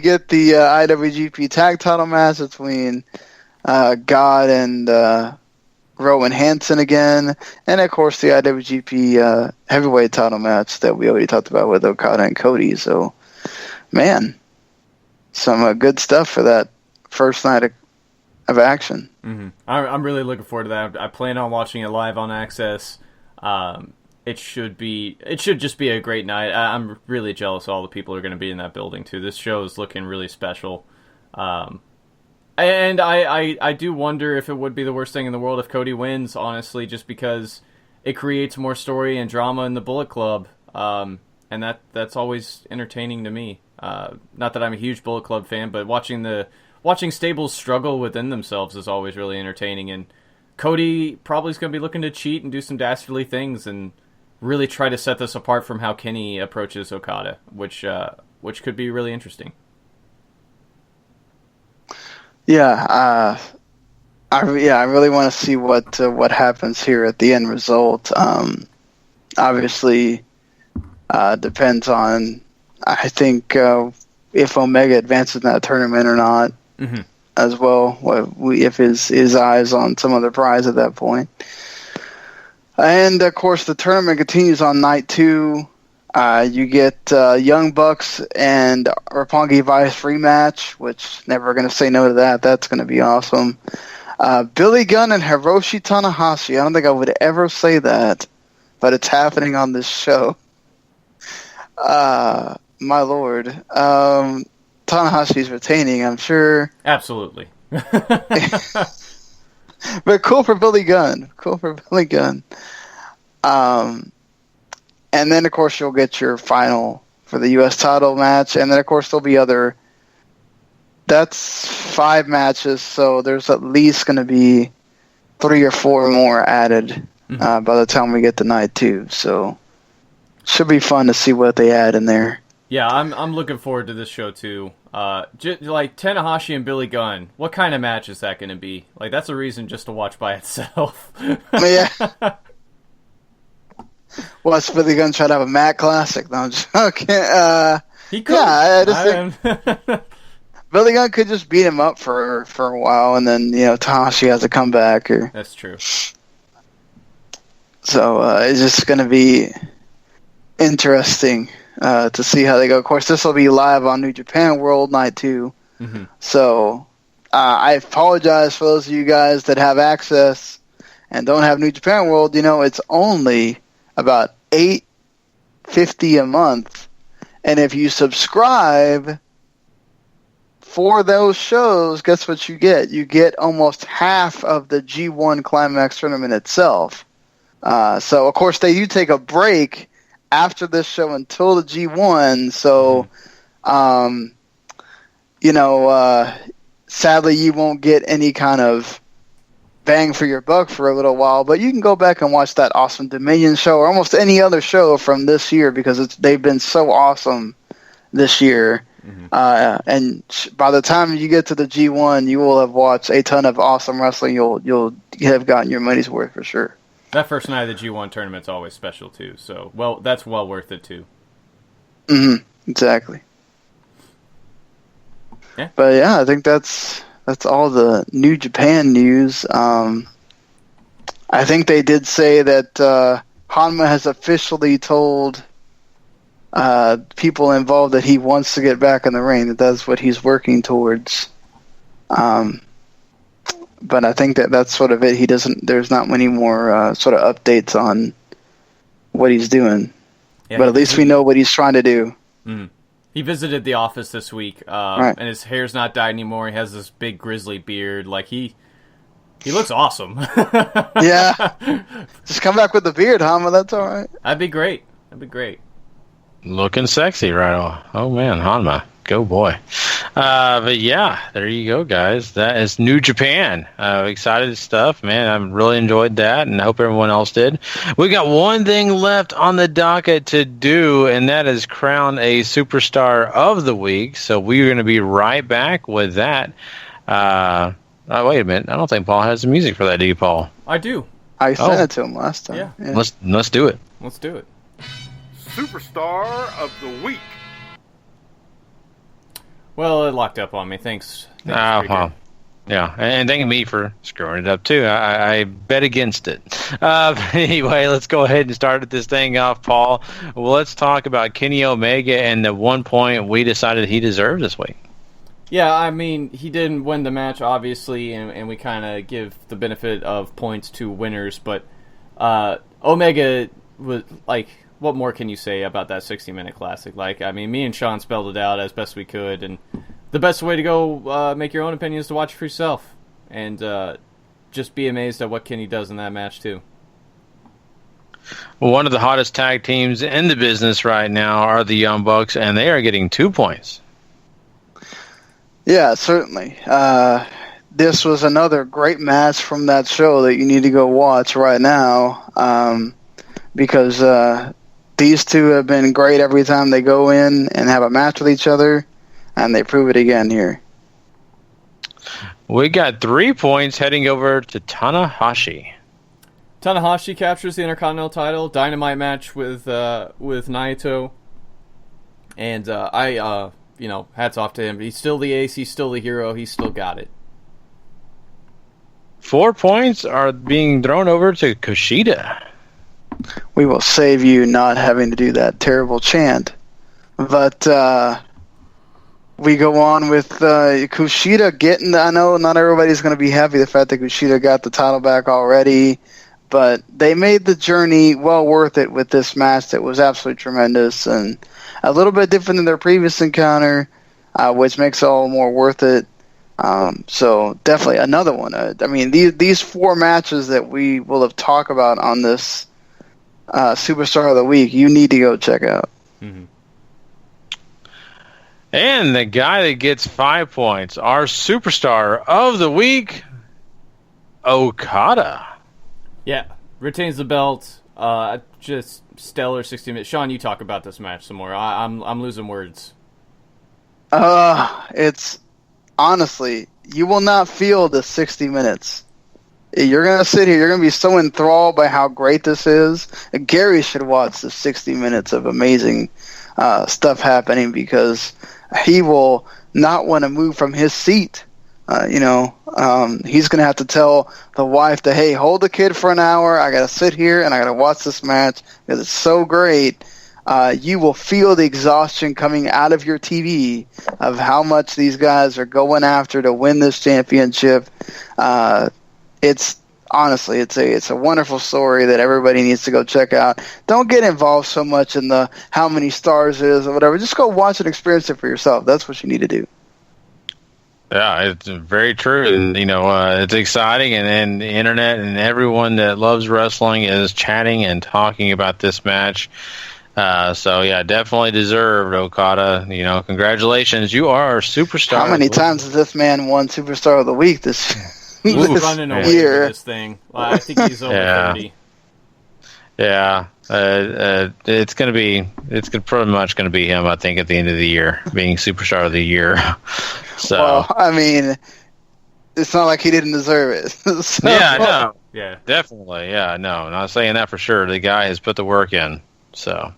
get the IWGP Tag Title match between God and Rowan Hansen again, and of course the IWGP Heavyweight Title match that we already talked about with Okada and Cody. So, man, some good stuff for that first night of action. Mm-hmm. I'm really looking forward to that. I plan on watching it live on Access. it should just be a great night. I'm really jealous of all the people who are going to be in that building too. This show is looking really special. And I do wonder if it would be the worst thing in the world if Cody wins, honestly, just because it creates more story and drama in the Bullet Club. And that's always entertaining to me. Not that I'm a huge Bullet Club fan, but watching stables struggle within themselves is always really entertaining. And Cody probably is going to be looking to cheat and do some dastardly things and really try to set this apart from how Kenny approaches Okada, which could be really interesting. Yeah, I really want to see what happens here at the end result. Obviously, depends on, I think, if Omega advances in that tournament or not, as well. If his eyes on some other prize at that point. And, of course, the tournament continues on night 2. You get Young Bucks and Roppongi Vice rematch, which never going to say no to that. That's going to be awesome. Billy Gunn and Hiroshi Tanahashi. I don't think I would ever say that, but it's happening on this show. My lord. Tanahashi's retaining, I'm sure. Absolutely. But cool for Billy Gunn. And then, of course, you'll get your final for the U.S. title match. And then, of course, there'll be other... That's 5 matches, so there's at least going to be 3 or 4 more added by the time we get to night 2. So, should be fun to see what they add in there. Yeah, I'm looking forward to this show, too. Like, Tanahashi and Billy Gunn, what kind of match is that going to be? Like, that's a reason just to watch by itself. Yeah. Well, it's Billy Gunn trying to have a Matt Classic. No, I'm just okay. He could. Yeah, Billy Gunn could just beat him up for a while, and then Tanahashi has to come back. That's true. So it's just going to be interesting to see how they go. Of course, this will be live on New Japan World Night 2. So I apologize for those of you guys that have access and don't have New Japan World. It's only about $8.50 a month, and if you subscribe for those shows, guess what you get? You get almost half of the G1 Climax tournament itself. So of course they do take a break after this show until the G1. So, sadly you won't get any kind of bang for your buck for a little while, but you can go back and watch that awesome Dominion show or almost any other show from this year because they've been so awesome this year. And by the time you get to the G1, you will have watched a ton of awesome wrestling. You'll have gotten your money's worth for sure. That first night of the G1 tournament's always special too. So, that's well worth it too. Exactly. Yeah. But yeah, I think that's all the New Japan news. I think they did say that Hanma has officially told people involved that he wants to get back in the ring, that's what he's working towards. But I think that's sort of it. There's not many more sort of updates on what he's doing. Yeah, but at least we know what he's trying to do. He visited the office this week, right. And his hair's not dyed anymore. He has this big grizzly beard. Like, he looks awesome. Yeah. Just come back with the beard, Hanma. That's all right. That'd be great. Looking sexy right off. Oh, man, Hanma. Go boy. But yeah, there you go, guys. That is New Japan. Excited stuff, man. I really enjoyed that, and I hope everyone else did. We got one thing left on the docket to do, and that is crown a superstar of the week. So we're going to be right back with that. Wait a minute. I don't think Paul has the music for that, do you, Paul? I do. I sent it to him last time. Yeah. Let's do it. Let's do it. Superstar of the week. Well, it locked up on me. Thanks. Well, yeah, and thank me for screwing it up too. I bet against it. Anyway, let's go ahead and start this thing off, Paul. Well, let's talk about Kenny Omega and the 1 point we decided he deserved this week. Yeah, I mean, he didn't win the match, obviously, and we kind of give the benefit of points to winners, but Omega what more can you say about that 60-minute classic? Like, I mean, me and Sean spelled it out as best we could, and the best way to go make your own opinion is to watch it for yourself, and just be amazed at what Kenny does in that match too. One of the hottest tag teams in the business right now are the Young Bucks, and they are getting 2 points. Yeah, certainly. This was another great match from that show that you need to go watch right now, because these two have been great every time they go in and have a match with each other, and they prove it again here. We got 3 points heading over to Tanahashi. Tanahashi captures the Intercontinental title, Dynamite match with Naito, and hats off to him. He's still the ace, he's still the hero, he's still got it. 4 points are being thrown over to Kushida. We will save you not having to do that terrible chant. But we go on with Kushida getting... I know not everybody's going to be happy the fact that Kushida got the title back already, but they made the journey well worth it with this match that was absolutely tremendous and a little bit different than their previous encounter, which makes it all more worth it. So definitely another one. I mean, these 4 matches that we will have talked about on this Superstar of the Week, you need to go check out. Mm-hmm. And the guy that gets 5 points, our Superstar of the Week, Okada. Yeah, retains the belt. Just stellar 60 minutes. Sean, you talk about this match some more. I'm losing words. It's honestly, you will not feel the 60 minutes. You're going to sit here, you're going to be so enthralled by how great this is. Gary should watch the 60 minutes of amazing stuff happening because he will not want to move from his seat. He's going to have to tell the wife that, hey, hold the kid for an hour. I got to sit here and I got to watch this match because it's so great. You will feel the exhaustion coming out of your TV of how much these guys are going after to win this championship. It's a wonderful story that everybody needs to go check out. Don't get involved so much in the how many stars it is or whatever. Just go watch and experience it for yourself. That's what you need to do. Yeah, it's very true. And, it's exciting. And the internet and everyone that loves wrestling is chatting and talking about this match. Definitely deserved, Okada. Congratulations. You are a superstar. How many times has this man won Superstar of the Week this running away year? This thing. Well, I think he's over 30. Yeah. It's pretty much going to be him, I think, at the end of the year, being Superstar of the Year. So, well, I mean, it's not like he didn't deserve it. So. Yeah, no. Yeah. Definitely. Yeah, no. Not saying that for sure. The guy has put the work in. So,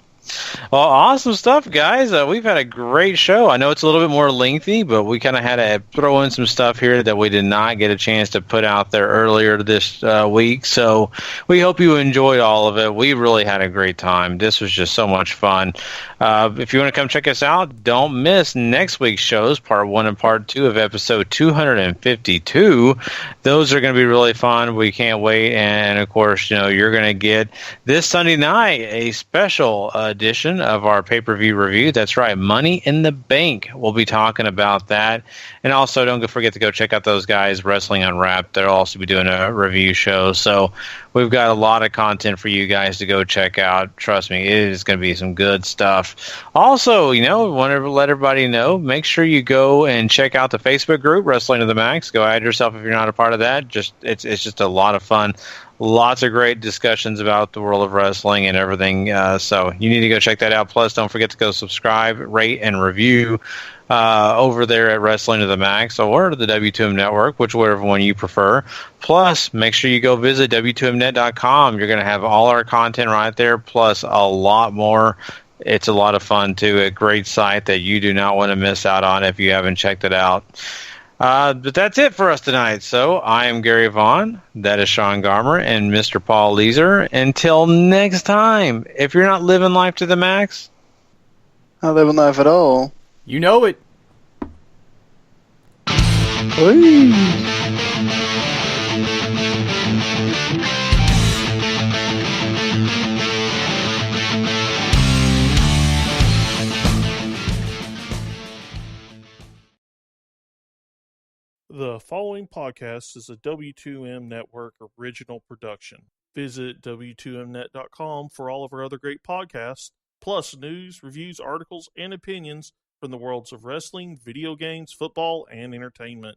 well, awesome stuff, guys. We've had a great show. I know it's a little bit more lengthy, but we kind of had to throw in some stuff here that we did not get a chance to put out there earlier this week. So we hope you enjoyed all of it. We really had a great time. This was just so much fun. If you want to come check us out, don't miss next week's shows, part 1 and part 2 of episode 252. Those are going to be really fun. We can't wait. And, of course, you're going to get this Sunday night a special edition of our pay-per-view review. That's right, Money in the Bank. We'll be talking about that. And also, don't forget to go check out those guys, Wrestling Unwrapped. They'll also be doing a review show. So we've got a lot of content for you guys to go check out. Trust me, it is going to be some good stuff. Also, want to let everybody know, make sure you go and check out the Facebook group, Wrestling to the Max. Go add yourself if you're not a part of that. It's just a lot of fun. Lots of great discussions about the world of wrestling and everything. So you need to go check that out. Plus, don't forget to go subscribe, rate, and review over there at Wrestling to the Max or the W2M Network, whichever one you prefer. Plus, make sure you go visit W2Mnet.com. You're going to have all our content right there, plus a lot more. It's a lot of fun, too. A great site that you do not want to miss out on if you haven't checked it out. But that's it for us tonight. So I am Gary Vaughan. That is Sean Garmer and Mr. Paul Leazar. Until next time, if you're not living life to the max, not living life at all. You know it. following podcast is a W2M Network original production. Visit W2Mnet.com for all of our other great podcasts, plus news, reviews, articles, and opinions from the worlds of wrestling, video games, football, and entertainment.